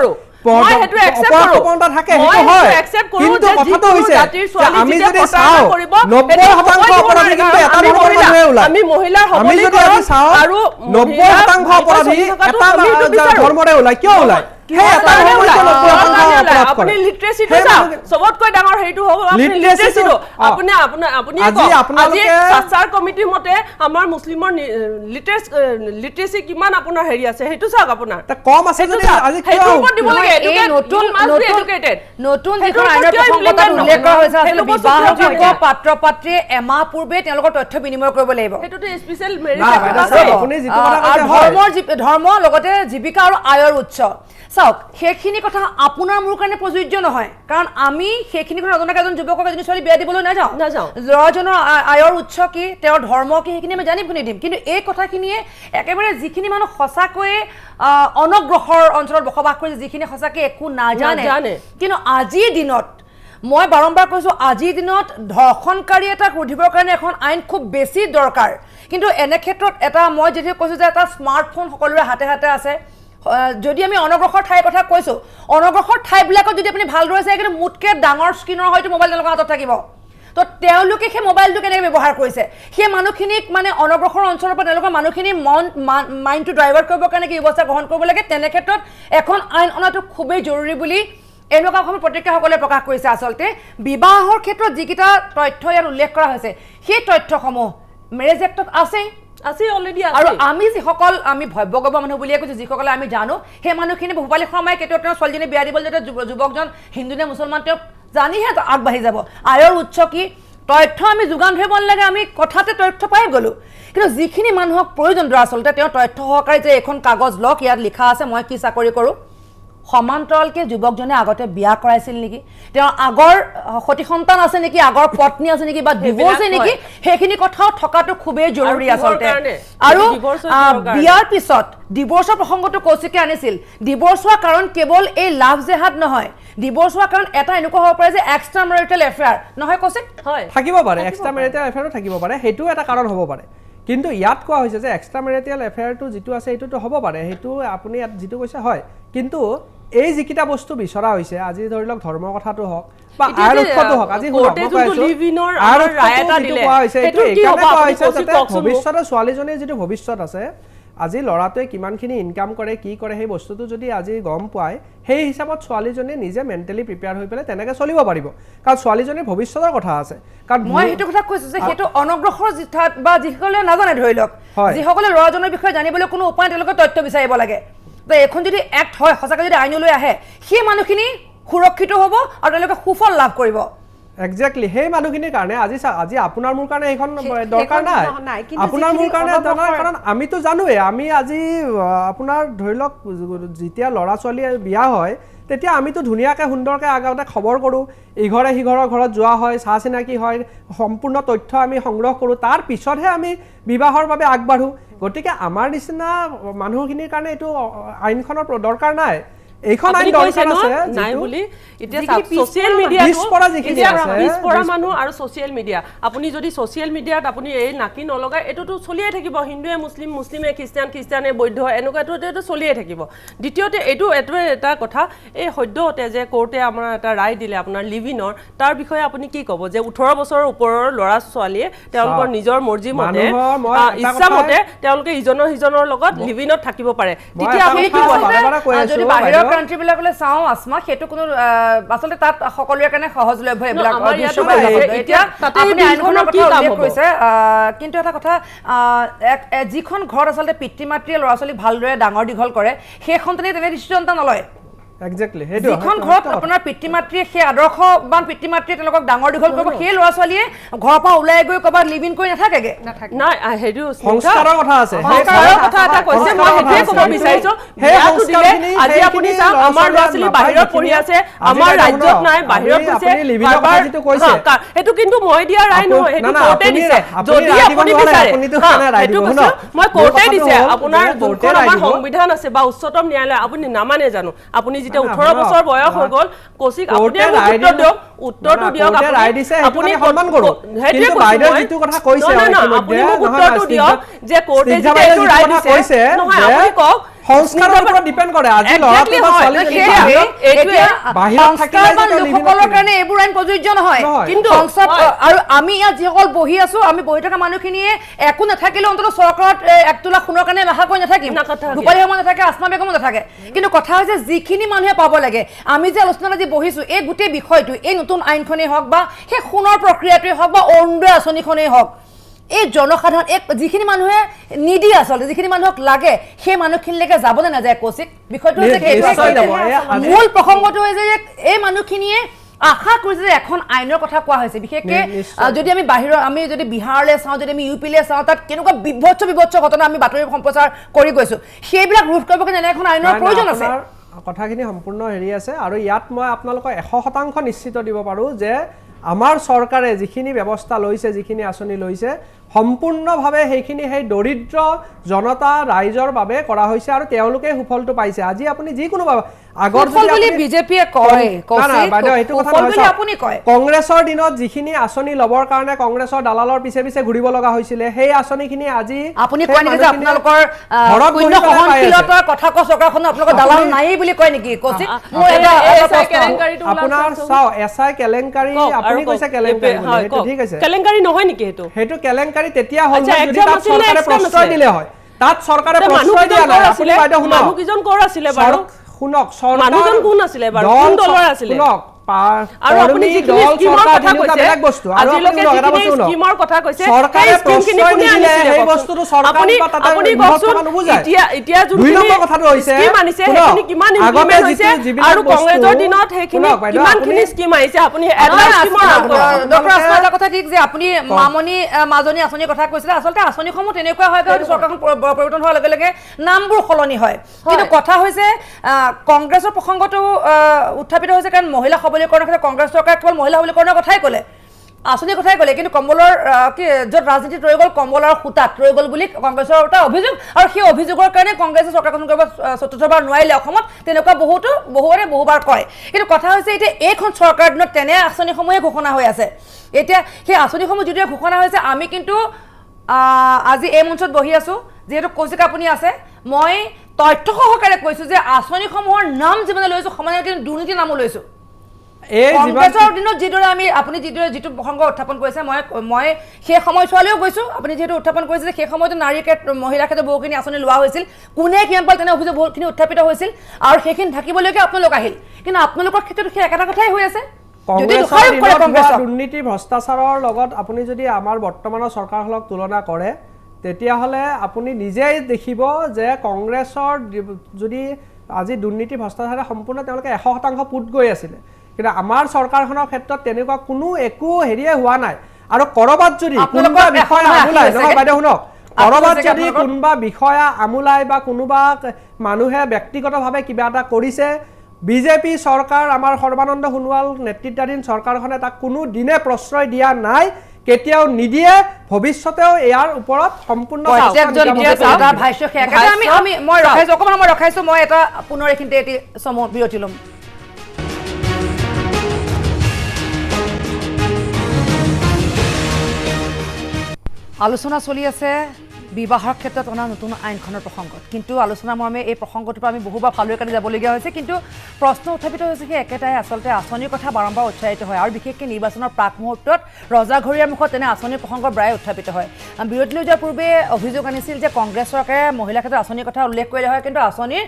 মই হেতু একসেপ্ট কৰো থাকে হেতু হয় কিন্তু কথাটো হৈছে আমি যদি চাও 90% অপৰাধী কিন্তু এটা ধৰ্মৰ মানুহে ওলাই আমি মহিলাৰ সবলীকৰণ আৰু 90% অপৰাধী এটা ধৰ্মৰে ওলাই কিয় ওলাই আপুনি লিটাৰেচিটো চাওক সবতকৈ ডাঙৰ হেইটো হ'ব আপুনি লিটাৰেচিটো আপুনি আজি সাচাৰ কমিটিৰ মতে আমাৰ মুছলিমৰ লিটাৰেচি কিমান আপোনাৰ হেৰি আছে হেতু চাওক আপোনাৰ কম আছে যদি আজি হেতু ওপৰত দিব লাগে নতুন যিখন আইনৰ প্ৰসংগত উল্লেখ কৰা হৈছে আসলে বিবাহযোগ্য পাত্ৰ পাত্ৰীয়ে এমাহ পূৰ্বে তেওঁলোকৰ তথ্য বিনিময় কৰিব লাগিব হেতুটো স্পেশাল মেৰিট আছে আপুনি যিটো কথা কৈছে ধৰ্ম লগতে জীৱিকা আৰু আয়ৰ উৎস চাওক সেইখিনি কথা আপোনাৰ মোৰ কাৰণে প্ৰযোজ্য নহয় কাৰণ আমি সেইখিনি কথা নজনাকৈ এজন যুৱকক এজনী ছোৱালী বিয়া দিবলৈ নাযাওঁ ল'ৰাজনৰ আয়ৰ উৎস কি তেওঁৰ ধৰ্ম কি সেইখিনি আমি জানি শুনি দিম কিন্তু এই কথাখিনিয়ে একেবাৰে যিখিনি মানুহ সঁচাকৈয়ে অনগ্ৰসৰ অঞ্চলত বসবাস কৰিছে যিখিনি সঁচাকৈ একো নাজানে কিন্তু আজিৰ দিনত মই বাৰম্বাৰ কৈছোঁ আজিৰ দিনত ধৰ্ষণকাৰী এটাক ৰুধিবৰ কাৰণে এখন আইন খুব বেছি দৰকাৰ কিন্তু এনে ক্ষেত্ৰত এটা মই যেতিয়া কৈছোঁ যে এটা স্মাৰ্টফোন সকলোৰে হাতে হাতে আছে যদি আমি অনগ্ৰসৰ ঠাইৰ কথা কৈছোঁ অনগ্ৰসৰ ঠাইবিলাকত যদি আপুনি ভালদৰে চাই কিন্তু মোতকৈ ডাঙৰ স্ক্ৰীনৰ হয়তো মোবাইল তেওঁলোকৰ হাতত থাকিব তো তেওঁলোকে সেই মোবাইলটো কেনেকৈ ব্যৱহাৰ কৰিছে সেই মানুহখিনিক মানে অনগ্ৰসৰ অঞ্চলৰ পৰা তেওঁলোকৰ মানুহখিনি মাইণ্ডটো ডাইভাৰ্ট কৰিবৰ কাৰণে কি ব্যৱস্থা গ্ৰহণ কৰিব লাগে তেনে ক্ষেত্ৰত এখন আইন অনাটো খুবেই জৰুৰী বুলি এনেকুৱা সময়ত প্ৰতিক্ৰিয়াসকলে প্ৰকাশ কৰিছে আচলতে বিবাহৰ ক্ষেত্ৰত যিকেইটা তথ্য ইয়াত উল্লেখ কৰা হৈছে সেই তথ্যসমূহ মেৰেজ এক্টত আছেই আছে অলৰেডি আৰু আছে আমি যিসকল আমি ভব্যগব মানুহ বুলিয়ে কৈছোঁ যিসকলে আমি জানো সেই মানুহখিনি ভূপালী শৰ্মাই কেতিয়াও তেওঁৰ ছোৱালীজনী বিয়া দিবলৈ যেতিয়া যুৱকজন হিন্দু নে মুছলমান তেওঁ জানিহে আগবাঢ়ি যাব আয়ৰ উৎস কি তথ্য আমি যোগান ধৰিব নালাগে আমি কথাতে তথ্য পাই গ'লোঁ কিন্তু যিখিনি মানুহক প্ৰয়োজন আচলতে তেওঁ তথ্য সহকাৰে যে এখন কাগজ লওক ইয়াত লিখা আছে মই কি চাকৰি কৰোঁ সমান্তৰালকে যুৱকজনে আগতে বিয়া কৰাইছিল নেকি তেওঁৰ আগৰ সতি সন্তান আছে নেকি আগৰ পত্নী আছে নেকি বা ডিভোৰ্চ নেকি সেইখিনি কথাও থকাটো খুবেই জৰুৰী আচলতে আৰু বিয়াৰ পিছত ডিভোৰ্চৰ প্ৰসংগটো কৌশিকে আনিছিল ডিভোৰ্চ হোৱাৰ কাৰণ কেৱল এই লাভ জেহাদ নহয় ডিভোৰ্চ হোৱাৰ কাৰণ এটা এনেকুৱা হ'ব পাৰে যে এক্সট্ৰা মেৰিটেল এফেয়াৰ নহয় কৌশিক হয় থাকিব পাৰে এক্সট্ৰা মেৰিটেল এফেয়াৰো থাকিব পাৰে সেইটো এটা কাৰণ হ'ব পাৰে কিন্তু ইয়াত কোৱা হৈছে যে এক্সট্ৰা মেৰিটেল এফেয়াৰটো যিটো আছে এইটোতো হ'ব পাৰে সেইটো আপুনি ইয়াত যিটো কৈছে হয় কিন্তু এই যিকিটা বস্তু বিচৰা হৈছে আজি ধৰি লওক ধৰ্মৰ কথাটো হওক বা আইন উৎসটো হওক আজি ভৱিষ্যতে ছোৱালীজনীৰ যিটো ভৱিষ্যত আছে আজি ল'ৰাটোৱে কিমানখিনি ইনকাম কৰে কি কৰে সেই বস্তুটো যদি আজি গম পায় সেই হিচাপত ছোৱালীজনীয়ে নিজে মেণ্টেলি প্ৰিপেয়াৰ হৈ পেলাই তেনেকৈ চলিব পাৰিব কাৰণ ছোৱালীজনীৰ ভৱিষ্যতৰ কথা আছে কাৰণ মই সেইটো কথা কৈছোঁ যে সেইটো অনগ্ৰসৰ জিঠাত বা যিসকলে নাজানে ধৰি লওক যিসকলে ল'ৰাজনৰ বিষয়ে জানিবলৈ কোনো উপায় তেওঁলোকে তথ্য বিচাৰিব লাগে তো এখন যদি এক্ট হয় সঁচাকৈ যদি আইনলৈ আহে সেই মানুহখিনি সুৰক্ষিত হ'ব আৰু তেওঁলোকে সুফল লাভ কৰিব এক্স্যাক্টলি সেই মানুহখিনিৰ কাৰণে আজি আপোনাৰ মোৰ কাৰণে এইখন দৰকাৰ নাই আপোনাৰ মোৰ কাৰণে দৰকাৰ কাৰণ আমিতো জানোৱে আমি আজি আপোনাৰ ধৰি লওক যেতিয়া ল'ৰা ছোৱালী বিয়া হয় তেতিয়া আমিতো ধুনীয়াকৈ সুন্দৰকৈ আগতে খবৰ কৰোঁ ইঘৰে সিঘৰৰ ঘৰত যোৱা হয় চাহ চিনাকি হয় সম্পূৰ্ণ তথ্য আমি সংগ্ৰহ কৰোঁ তাৰ পিছতহে আমি বিবাহৰ বাবে আগবাঢ়োঁ গতিকে আমাৰ নিচিনা মানুহখিনিৰ কাৰণে এইটো আইনখনৰ দৰকাৰ নাই এইখন আইন দৰকাৰ আছে নাই বুলি এতিয়া সোশ্যাল মিডিয়া পিছপৰা মানুহ আৰু সোশ্যাল মিডিয়া আপুনি যদি সোশ্যাল মিডিয়াত আপুনি এই নাকি নলগায় এটোতো চলিয়ে থাকিব হিন্দুৱে মুছলিমে খ্ৰীষ্টিয়ানে বৌদ্ধ এনেকুৱাটো এইটো চলিয়ে থাকিব দ্বিতীয়তে এইটো এটা কথা এই সদ্যহতে যে কোৰ্টে আমাৰ এটা ৰায় দিলে আপোনাৰ লিভিনৰ তাৰ বিষয়ে আপুনি কি ক'ব যে 18 বছৰৰ ওপৰৰ ল'ৰা ছোৱালীয়ে তেওঁলোকৰ নিজৰ মৰ্জি মতে ইচ্ছা মতে তেওঁলোকে ইজনৰ লগত লিভিনত থাকিব পাৰে তেতিয়া আপুনি কি ক'ব যদি বাহিৰৰ কান্ট্ৰি বিলাকলৈ চাওঁ আসমা সেইটো কোনো আচলতে তাত সকলোৰে কাৰণে সহজলভ্য এইবিলাক এতিয়া আপুনি আইনখনৰ কথা উল্লেখ কৰিছে কিন্তু এটা কথা যিখন ঘৰত আচলতে পিতৃ মাতৃয়ে ল'ৰা ছোৱালী ভালদৰে ডাঙৰ দীঘল কৰে সেই সন্তানে তেনে ডিচিশ্যন এটা নলয় এক্স্যাক্টলি যিখন ঘৰত আপোনাৰ পিতৃ মাতৃয়ে সেই আদৰ্শবান পিতৃ মাতৃয়ে তেওঁলোকক ডাঙৰ দীঘল কৰিব সেই ল'ৰা ছোৱালীয়ে ঘৰৰ পৰা ওলাই গৈ ক'ৰবাত লিভ ইন কৰি নাথাকেগে নাই হেৰি সংস্কাৰৰ কথা আছে সংস্কাৰৰ কথা এটা কৈছে মই সেইটোৱে ক'ব বিচাৰিছোঁ বিয়াটো দিলে আজি আপুনি চাওক আমাৰ ল'ৰা ছোৱালী বাহিৰত পঢ়ি আছে আমাৰ ৰাজ্যত নাই বাহিৰত গৈছে সেইটো কিন্তু মই দিয়া ৰায় নহয় সেইটো কোৰ্টে দিছে যদি আপুনি বিচাৰে সেইটো কৈছোঁ মই কোৰ্টে দিছে আপোনাৰ যোনখন আমাৰ সংবিধান আছে বা উচ্চতম ন্যায়ালয় আপুনি নামানে জানো আপুনি 18 বছৰ বয়স হৈ গ'ল কৌশিক আপুনি উত্তৰটো দিয়ক আপুনি সন্মান কৰোঁ কিন্তু বাইদেউ যিটো কথা কৈছে আপুনি মোক উত্তৰটো দিয়ক যে কোৰ্টে যেতিয়া এইটো ৰায় দিছে নহয় আপুনি কওক সংস্কাৰৰ ওপৰত ডিপেন্ড কৰে আজি ল'ৰাটো বা ছোৱালীজনী বাহিৰত থাকিলে লোকসকলৰ কাৰণে এইবোৰ আইন প্ৰযোজ্য নহয় কিন্তু আৰু আমি ইয়াত যিসকল বহি আছো আমি বহি থকা মানুহখিনিয়ে একো নাথাকিলে অন্তত চৰকাৰত 1 তোলা সোণৰ কাৰণে আশা কৰি নাথাকিম ভূপালী শৰ্মা নাথাকে আসমা বেগমো নাথাকে কিন্তু কথা হৈছে যিখিনি মানুহে পাব লাগে আমি যে আলোচনাত আজি বহিছোঁ এই গোটেই বিষয়টো এই নতুন আইনখনেই হওক বা সেই সোণৰ প্ৰক্ৰিয়াটোৱেই হওক বা অৰুণোদয় আঁচনিখনেই হওক এই জনসাধাৰণ যিখিনি মানুহে নিদি আচলতে যিখিনি মানুহক লাগে সেই মানুহখিনিলৈকে যাবলৈ নাযায় কৌশিক বিষয়টো মূল প্ৰসংগটো হৈছে যে এই মানুহখিনিয়ে আশা কৰিছে যে এখন আইনৰ কথা কোৱা হৈছে বিশেষকৈ যদি আমি বাহিৰৰ আমি যদি বিহাৰলৈ চাওঁ যদি আমি ইউপিলৈ চাওঁ তাত কেনেকুৱা বিভৎস ঘটনা আমি বাতৰি সম্প্ৰচাৰ কৰি গৈছোঁ সেইবিলাক ৰোধ কৰিব কাৰণে এনে এখন আইনৰ প্ৰয়োজন আছে কথাখিনি সম্পূৰ্ণ হেৰি আছে আৰু ইয়াত মই আপোনালোকক 100% নিশ্চিত দিব পাৰোঁ যে আমাৰ চৰকাৰে যিখিনি ব্যৱস্থা লৈছে যিখিনি আঁচনি লৈছে সম্পূৰ্ণভাৱে সেইখিনি সেই দৰিদ্ৰ জনতা ৰাইজৰ বাবে কৰা হৈছে আৰু তেওঁলোকে সুফলটো পাইছে আজি আপুনি যিকোনো আগৰ যদি বিজেপিয়ে কয় কংগ্ৰেছৰ দিনত যিখিনি আঁচনি ল'বৰ কাৰণে কংগ্ৰেছৰ দালালৰ পিছে পিছে ঘূৰিব লগা হৈছিলে সেই আঁচনিখিনি আজি আপুনি কয় নেকি যে আপোনালোকৰ সহনশীলতাৰ কথা কৈ চৰকাৰখনে আপোনালোকৰ দালাল নাই বুলি কয় নেকি কৌশিক মোৰ এটা আপোনাৰ চাও এছআই কেলেংকাৰী আপুনি কৈছে কেলেংকাৰী সেইটো ঠিক আছে কেলেংকাৰী নহয় নেকি সেইটো কেলেংকাৰী তেতিয়া হ'ল যদি তাত চৰকাৰে প্ৰশ্ৰয় দিলে হয় তাত চৰকাৰে প্ৰশ্ৰয় দিয়া নাই আপুনি বাইদেউ শুনক মানুহ কিজন কৰ আছিলে বাৰু শুনক মানুহজন কোন আছিলে বাৰু কোন দলৰ আছিলে শুনক আৰু আপুনি যিখিনি স্কিমৰ কথা কৈছে আজিলৈকে যিখিনি স্কিমৰ কথা কৈছে চৰকাৰে স্কিমখিনি কোনে আনিছিলে এই বস্তুটো চৰকাৰ আপুনি বা তাতে আপুনি বিভক্ত কওকচোন নুবুজায়। এতিয়া দুই নম্বৰ যোনখিনি কথাটো হৈছে স্কিম আনিছে শুনক, সেইখিনি কিমান আগতে ইমপ্লিমেণ্ট হৈছে যিবিলাক আৰু বস্তু- কংগ্ৰেছৰ দিনত সেইখিনি শুনক বাইদেউ, কিমানখিনি আপুনি- স্কিম আহিছে আপুনি এটা স্কিমৰ নাম কওক। ডক্টৰ আসমা এটা কথা ঠিক যে আপুনি মামনি মাজনী আঁচনিৰ কথা কৈছিলে আচলতে আঁচনিসমূহ তেনেকুৱা হয় হয়তো চৰকাৰখন পৰিৱৰ্তন হোৱাৰ লগে লগে নামবোৰ সলনি হয় কিন্তু কথা হৈছে কংগ্ৰেছৰ প্ৰসংগটো উত্থাপিত হৈছে কাৰণ মহিলা সবলীকৰণৰ ক্ষেত্ৰত কংগ্ৰেছ চৰকাৰে কেৱল মহিলা সবলীকৰণৰ কথাই ক'লে আঁচনিৰ কথাই ক'লে কিন্তু কম্বলৰ কি য'ত ৰাজনীতিত ৰৈ গ'ল কম্বলৰ সূতাত ৰৈ গ'ল বুলি কংগ্ৰেছৰ এটা অভিযোগ আৰু সেই অভিযোগৰ কাৰণে কংগ্ৰেছে চৰকাৰ গঠন কৰিব চতুৰ্থবাৰ নোৱাৰিলে অসমত তেনেকুৱা বহুবাৰ কয় কিন্তু কথা হৈছে এতিয়া এইখন চৰকাৰ দিনত তেনে আঁচনিসমূহে ঘোষণা হৈ আছে এতিয়া সেই আঁচনিসমূহ যিদৰে ঘোষণা হৈছে আমি কিন্তু আজি এই মঞ্চত বহি আছোঁ যিহেতু কৌশিক আপুনি আছে মই তথ্য সহকাৰে কৈছোঁ যে আঁচনিসমূহৰ নাম যিমানে লৈছোঁ সমানে কিন্তু দুৰ্নীতিৰ নামো লৈছোঁ কংগ্ৰেছৰ দিনত যিদৰে আমি আপুনি যিটো প্ৰসংগ উত্থাপন কৰিছে মই সেই সময়ছোৱালৈও গৈছোঁ আপুনি যিহেতু উত্থাপন কৰিছে যে সেই সময়তো নাৰীৰ মহিলাৰ ক্ষেত্ৰত বহুখিনি আঁচনি লোৱা হৈছিল কোনে কিমান পালে তেনে অভিযোগ বহুতখিনি উত্থাপিত হৈছিল আৰু সেইখিনি ঢাকিবলৈকে আপোনালোক আহিল কিন্তু আপোনালোকৰ ক্ষেত্ৰত সেই একেটা কথাই হৈ আছে দুৰ্নীতি ভ্ৰষ্টাচাৰৰ লগত আপুনি যদি আমাৰ বৰ্তমানৰ চৰকাৰখনক তুলনা কৰে তেতিয়াহ'লে আপুনি নিজেই দেখিব যে কংগ্ৰেছৰ যদি আজি দুৰ্নীতি ভ্ৰষ্টাচাৰে সম্পূৰ্ণ তেওঁলোকে 100% পুত গৈ আছিলে কিন্তু আমাৰ চৰকাৰখনৰ ক্ষেত্ৰত তেনেকুৱা কোনো একো হেৰিয়ে হোৱা নাই আৰু কৰবাত যদি কোনোবা বিষয়া আমোলাই নহয় বাইদেউ শুনক কৰবাত যদি কোনোবা বিষয়া আমোলাই বা কোনোবা মানুহে ব্যক্তিগতভাৱে কিবা এটা কৰিছে বিজেপি চৰকাৰ আমাৰ সৰ্বানন্দ সোণোৱাল নেতৃত্বাধীন চৰকাৰখনে তাক কোনো দিনে প্ৰশ্ৰয় দিয়া নাই কেতিয়াও নিদিয়ে ভৱিষ্যতেও ইয়াৰ ওপৰত সম্পূৰ্ণ মই ৰখাইছো মই এটা পুনৰ এইখিনিতে এটি সময় বিৰতি ল'ম আলোচনা চলি আছে বিবাহৰ ক্ষেত্ৰত অনা নতুন আইনখনৰ প্ৰসংগত কিন্তু আলোচনা মৰ্মে এই প্ৰসংগটোৰ পৰা আমি বহুবাৰ ফালুৱে কাটি যাবলগীয়া হৈছে কিন্তু প্ৰশ্ন উত্থাপিত হৈছে কি একেটাই আচলতে আঁচনিৰ কথা বাৰম্বাৰ উচ্চাৰিত হয় আৰু বিশেষকৈ নিৰ্বাচনৰ প্ৰাক মুহূৰ্তত ৰজাঘৰীয়াৰ মুখত তেনে আঁচনিৰ প্ৰসংগৰ প্ৰায় উত্থাপিত হয় বিৰোধীলৈ যোৱাৰ পূৰ্বে অভিযোগ আনিছিল যে কংগ্ৰেছ চৰকাৰে মহিলাৰ ক্ষেত্ৰত আঁচনিৰ কথা উল্লেখ কৰিলে হয় কিন্তু আঁচনিৰ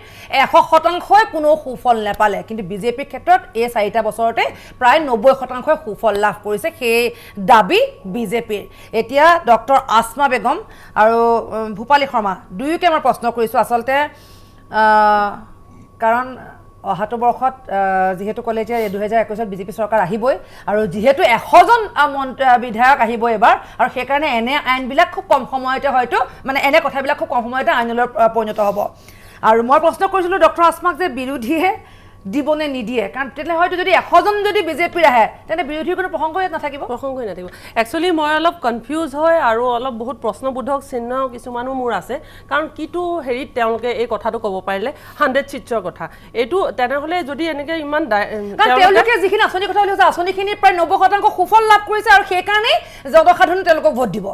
100%ই কোনো সুফল নাপালে কিন্তু বিজেপিৰ ক্ষেত্ৰত এই 4টা বছৰতে প্ৰায় 90%ই সুফল লাভ কৰিছে সেই দাবী বিজেপিৰ এতিয়া ডক্টৰ আসমা বেগম আৰু ভূপালী শৰ্মা দুয়োকে মই প্ৰশ্ন কৰিছোঁ আচলতে কাৰণ অহাটো বৰ্ষত যিহেতু ক'লে যে 2021ত বিজেপি চৰকাৰ আহিবই আৰু যিহেতু 100জন বিধায়ক আহিব এবাৰ আৰু সেইকাৰণে এনে আইনবিলাক খুব কম সময়তে হয়তো মানে এনে কথাবিলাক খুব কম সময়তে আইনলৈ পৰিণত হ'ব আৰু মই প্ৰশ্ন কৰিছিলোঁ ডক্টৰ আসমাক যে বিৰোধীয়ে দিবনে নিদিয়ে কাৰণ তেতিয়াহ'লে হয়তো যদি 100জন যদি বিজেপিৰ আহে তেন্তে বিৰোধীৰ কোনো প্ৰসংগই নাথাকিব একচুৱেলি মই অলপ কনফিউজ হয় আৰু অলপ বহুত প্ৰশ্নবোধক চিহ্ন কিছুমানো মোৰ আছে কাৰণ কিটো হেৰিত তেওঁলোকে এই কথাটো ক'ব পাৰিলে 100 চিটৰ কথা এইটো তেনেহ'লে যদি এনেকৈ ইমান তেওঁলোকে যিখিনি আঁচনিৰ কথা উলিয়াইছে আঁচনিখিনিৰ প্ৰায় 90% সুফল লাভ কৰিছে আৰু সেইকাৰণেই জনসাধাৰণে তেওঁলোকক ভোট দিব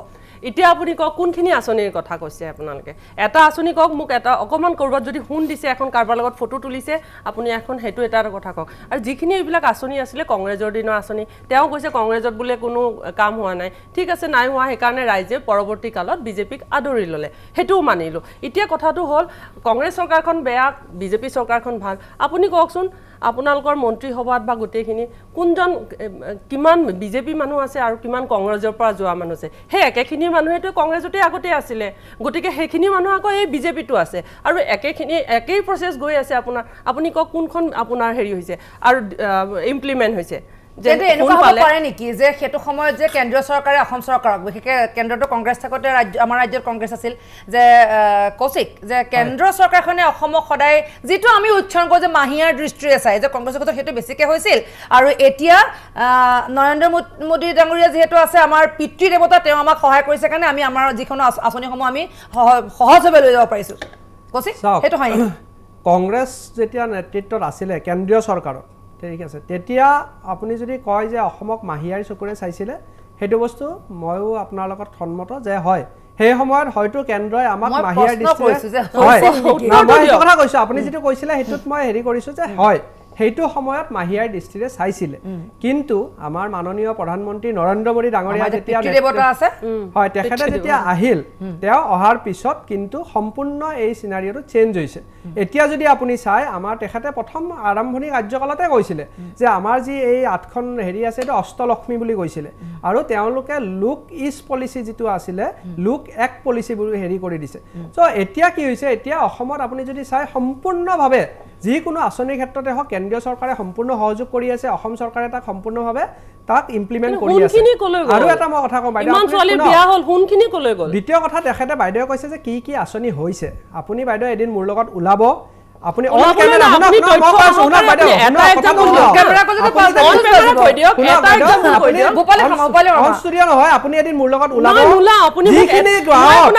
এতিয়া আপুনি কওক কোনখিনি আঁচনিৰ কথা কৈছে আপোনালোকে এটা আঁচনি কওক মোক এটা অকণমান ক'ৰবাত যদি সোণ দিছে এখন কাৰোবাৰ লগত ফটো তুলিছে আপুনি এখন সেইটো এটা কথা কওক আৰু যিখিনি এইবিলাক আঁচনি আছিলে কংগ্ৰেছৰ দিনৰ আঁচনি তেওঁ কৈছে কংগ্ৰেছত বোলে কোনো কাম হোৱা নাই ঠিক আছে নাই হোৱা সেইকাৰণে ৰাইজে পৰৱৰ্তী কালত বিজেপিক আদৰি ল'লে সেইটোও মানিলোঁ এতিয়া কথাটো হ'ল কংগ্ৰেছ চৰকাৰখন বেয়া বিজেপি চৰকাৰখন ভাল আপুনি কওকচোন আপোনালোকৰ মন্ত্ৰী সভাত বা গোটেইখিনি কোনজন কিমান বিজেপি মানুহ আছে আৰু কিমান কংগ্ৰেছৰ পৰা যোৱা মানুহ আছে সেই একেখিনি মানুহেতো কংগ্ৰেছতে আগতে আছিলে গতিকে সেইখিনি মানুহ আকৌ এই বিজেপিটো আছে আৰু একেই প্ৰচেছ গৈ আছে আপোনাৰ আপুনি কওক কোনখন আপোনাৰ হেৰি হৈছে আৰু ইমপ্লিমেণ্ট হৈছে যেনে এনেকুৱা হ'ব পাৰে নেকি যে সেইটো সময়ত যে কেন্দ্ৰীয় চৰকাৰে অসম চৰকাৰক বিশেষকৈ কেন্দ্ৰটো কংগ্ৰেছ থাকোঁতে আমাৰ ৰাজ্যত কংগ্ৰেছ আছিল যে কৌশিক যে কেন্দ্ৰীয় চৰকাৰখনে অসমক সদায় যিটো আমি উচ্চাৰণ কৰোঁ যে মাহীয়াৰ দৃষ্টিৰে চাই যে কংগ্ৰেছৰ ক্ষেত্ৰত সেইটো বেছিকৈ হৈছিল আৰু এতিয়া নৰেন্দ্ৰ মোদী ডাঙৰীয়া যিহেতু আছে আমাৰ পিতৃ দেৱতা তেওঁ আমাক সহায় কৰিছে কাৰণে আমি আমাৰ যিকোনো আঁচনিসমূহ আমি সহজভাৱে লৈ যাব পাৰিছোঁ কৌশিক সেইটো হয় কংগ্ৰেছ যেতিয়া নেতৃত্বত আছিলে কেন্দ্ৰীয় চৰকাৰত ঠিক আছে তেতিয়া আপুনি যদি কয় যে অসমক মাহিয়াৰী চকুৰে চাইছিলে সেইটো বস্তু ময়ো আপোনাৰ লগত সন্মত যে হয় সেই সময়ত হয়তো কেন্দ্ৰই আমাক মাহিয়াৰ দৃষ্টিৰে হয় মই এইটো কথা কৈছোঁ আপুনি যিটো কৈছিলে সেইটোত মই হেৰি কৰিছোঁ যে হয় সেইটো সময়ত মাহিয়াৰ দৃষ্টিৰে চাইছিলে কিন্তু আমাৰ মাননীয় প্ৰধানমন্ত্ৰী নৰেন্দ্ৰ মোদী ডাঙৰীয়া যেতিয়া হয় তেখেতে যেতিয়া আহিল তেওঁ অহাৰ পিছত কিন্তু সম্পূৰ্ণ এই সিনাৰিওটো চেঞ্জ হৈছে এতিয়া যদি আপুনি চাই আমাৰ তেখেতে প্ৰথম আৰম্ভণি কাৰ্যকালতে কৈছিলে যে আমাৰ যি এই 8খন হেৰি আছে এটা অষ্টলক্ষ্মী বুলি কৈছিলে আৰু তেওঁলোকে লুক ইজ পলিচি যেটো আছিলে লুক এক পলিচি বুলি হেৰি কৰি দিছে সো এতিয়া কি হৈছে এতিয়া অসমত আপুনি যদি চাই সম্পূৰ্ণভাৱে যিকোনো আঁচনিৰ ক্ষেত্ৰতে হওক কেন্দ্ৰীয় চৰকাৰে সম্পূৰ্ণ সহযোগ কৰি আছে অসম চৰকাৰে তাক সম্পূৰ্ণভাৱে তাক ইমপ্লিমেন্ট কৰি আছে আৰু এটা মই কথা কম বাইদেউ ইমান ছোৱালী বিয়া হল হুনখিনি কলৈ গল দ্বিতীয় কথা তেখেতে বাইদেউ কৈছে যে কি আঁচনি হৈছে আপুনি বাইদেউ এদিন মোৰ লগত ওলাব আপুনি অন ক্যামেৰা শুনা বাইদেউ এটা এক্সাম্পল ক্যামেৰা কলে তো অন ক্যামেৰা কৈ দিয়ক এটা এক্সাম্পল কৈ দিয়ক গোপালে অন ষ্টুডিও নহয় আপুনি এদিন মোৰ লগত ওলাব নোলা আপুনি যিখিনি গাঁৱত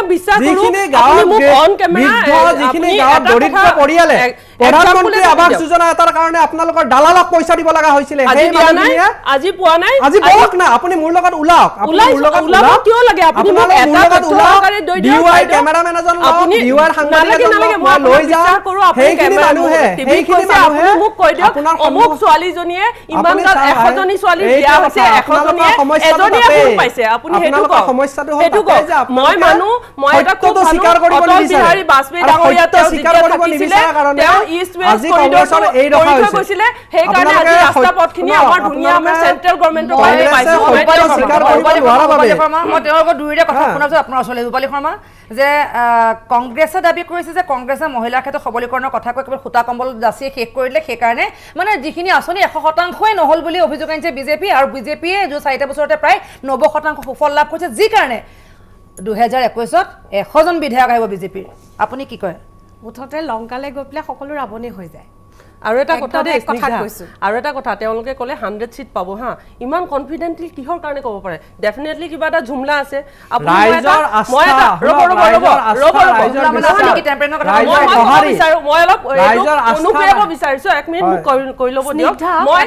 যিখিনি গাঁৱত মোক অন ক্যামেৰা যিখিনি গাঁৱত দৰিদ্ৰ পৰিয়ালে প্ৰধানমন্ত্ৰী আৱাস যোজনা এটাৰ কাৰণে আপোনালোকৰ দালালক পইচা দিব লগা হৈছিলে আজি পোৱা নাই আজি পোৱা নাই আজি বলক না আপুনি মোৰ লগত ওলাওক আপুনি মোৰ লগত ওলাব কিয় লাগে আপুনি মোক এটা তথ্যকাৰী দৈ দিয়ক ডিৱাই কেমেৰামেন এজন আপুনি ডিৱাই সাংবাদিক এজন মই লৈ যাওঁ সেইখিনি মানুহে আপুনি মোক কৈ দিয়ক অমুক ছোৱালীজনীয়ে ইমান 100জনী ছোৱালী বিয়া হৈছে 100জনীয়ে এজনীয়ে ভুল পাইছে আপুনি হেতু কওক সমস্যাটো হ'ল যে মই মানু মই এটা খুব স্বীকাৰ কৰিব নিবিচাৰো বিহাৰী বাজপেয়ী ডাঙৰীয়া তেওঁ স্বীকাৰ কৰিব নিবিচাৰে তেওঁ ইষ্ট ৱেষ্ট কৰিডৰ এই ৰখা হৈছিলে সেই কাৰণে আজি ৰাস্তা পথখিনি আমাৰ ধুনীয়া আমাৰ সেন্ট্ৰেল গভৰ্ণমেন্টৰ কাৰণে পাইছে স্বীকাৰ কৰিব নোৱাৰা বাবে মই তেওঁলোকৰ দুইৰে কথা শুনাছো আপোনাৰ ওচৰলৈ ৰূপালী শৰ্মা যে কংগ্ৰেছে দাবী কৰিছে যে কংগ্ৰেছে মহিলাৰ ক্ষেত্ৰত সবলীকৰণৰ কথা কৈ কেৱল খুটা কম্বল দাসিয়ে শেষ কৰিলে সেই কাৰণে মানে যিখিনি আঁচনি 100%ই নহল বুলি অভিযোগ আনিছে বিজেপি আৰু বিজেপিয়ে যে 4টা বছৰতে প্ৰায় 90% সুফল লাভ কৰিছে যি কাৰণে 2021ত 100জন বিধায়ক আহিব বিজেপিৰ আপুনি কি কয় মুঠতে লংকালৈ গৈ পেলাই সকলো ৰাৱণী হৈ যায় আৰু এটা কথা দেই কথা কৈছো আৰু এটা কথা তেওঁলোকে ক'লে 100 সিট পাব হা ইমান কনফিডেন্টলি কিহৰ কাৰণে ক'ব পাৰে ডেফিনেটলি কিবা এটা ঝুমলা আছে আপুনি ৰাইজৰ আস্থা মই অলপ অনুপ্ৰেৰিব বিচাৰিছো এক মিনিট মোক কৈ ল'ব দিয়ক মই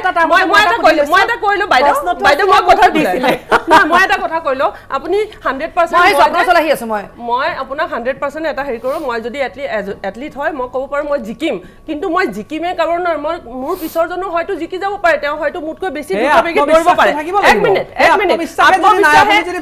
এটা কৈলো বাইদেউ মই কথা দিছিলে না মই এটা কথা কৈলো আপুনি 100% আহি আছো মই আপোনাক 100% এটা হেৰি কৰো মই যদি এথলিট হয় মই ক'ব পাৰো মই জিকিম কিন্তু মই জিকিমে কাৰণ মোৰ পিছৰ জনো হয়তো জিকি যাব পাৰে তেওঁ হয়তো মুটকৈ বেছি দুটাবেগে দৌৰিব পাৰে এক মিনিট আত্মবিশ্বাস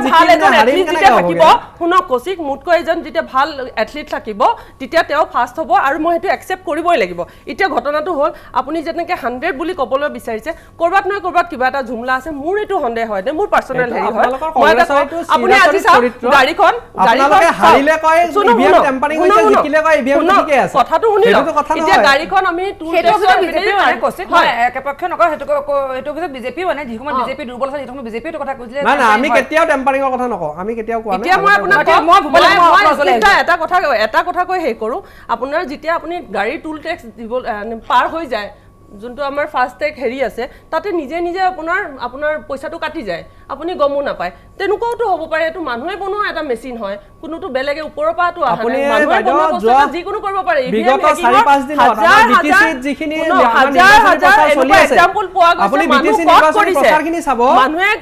ভাল এজন এথলিট যেতিয়া থাকিব শুনক কৌশিক মুটকৈ এজন যেতিয়া ভাল এথলিট থাকিব তেতিয়া তেওঁ ফাৰ্ষ্ট হ'ব আৰু মই সেইটো একচেপ্ট কৰিবই লাগিব এতিয়া ঘটনাটো হ'ল আপুনি যেনেকৈ 100 বুলি ক'বলৈ বিচাৰিছে কৰবাত নহয় কৰবাত কিবা এটা ঝুমলা আছে মোৰ এইটো সন্দেহ হয় নে মোৰ পাৰ্সোনেল হেৰি হয় মই আপুনি আজি চাওক গাড়ীখন হাৰিলে কয় ইভিএম টেম্পাৰিং হৈছে জিকিলে কয় ইভিএম ঠিকে আছে কথাটো শুনিলো এতিয়া গাড়ীখন আমি সেইটো বিজেপি মানে কৈছে মই একেপক্ষে নকওঁ সেইটো কৈছে বিজেপি মানে যিসময় বিজেপি দুৰ্বল আছে যিসময় বিজেপি কথা কৈছিলে না আমি কেতিয়াও টেম্পাৰিংৰ কথা নকওঁ আমি কেতিয়াও কোৱা নাই এতিয়া মই আপোনাক এটা কথা কৈ হেই কৰো আপোনাৰ যেতিয়া আপুনি গাড়ী টুল টেক্স দিব পাৰ হৈ যায় যোনটো আমাৰ ফাষ্ট টেগ হেৰি আছে তাতে নিজে নিজে আপোনাৰ পইচাটো কাটি যায় আপুনি গমো নাপায় তেনেকুৱাটো হ'ব পাৰে এটো মানুহে বনোৱা এটা মেচিন হয় কোনোটো বেলেগে ওপৰৰ পাটো আহা নাই মানুহে বনোৱা বস্তুটা যিকোনো কৰিব পাৰে বিগত 4-5 দিন আমাৰ বিটিসি যিখিনি হাজাৰ এক্সাম্পল পোৱা গৈছে আপুনি বিটিসি নিৰ্বাচন প্ৰচাৰখিনি চাব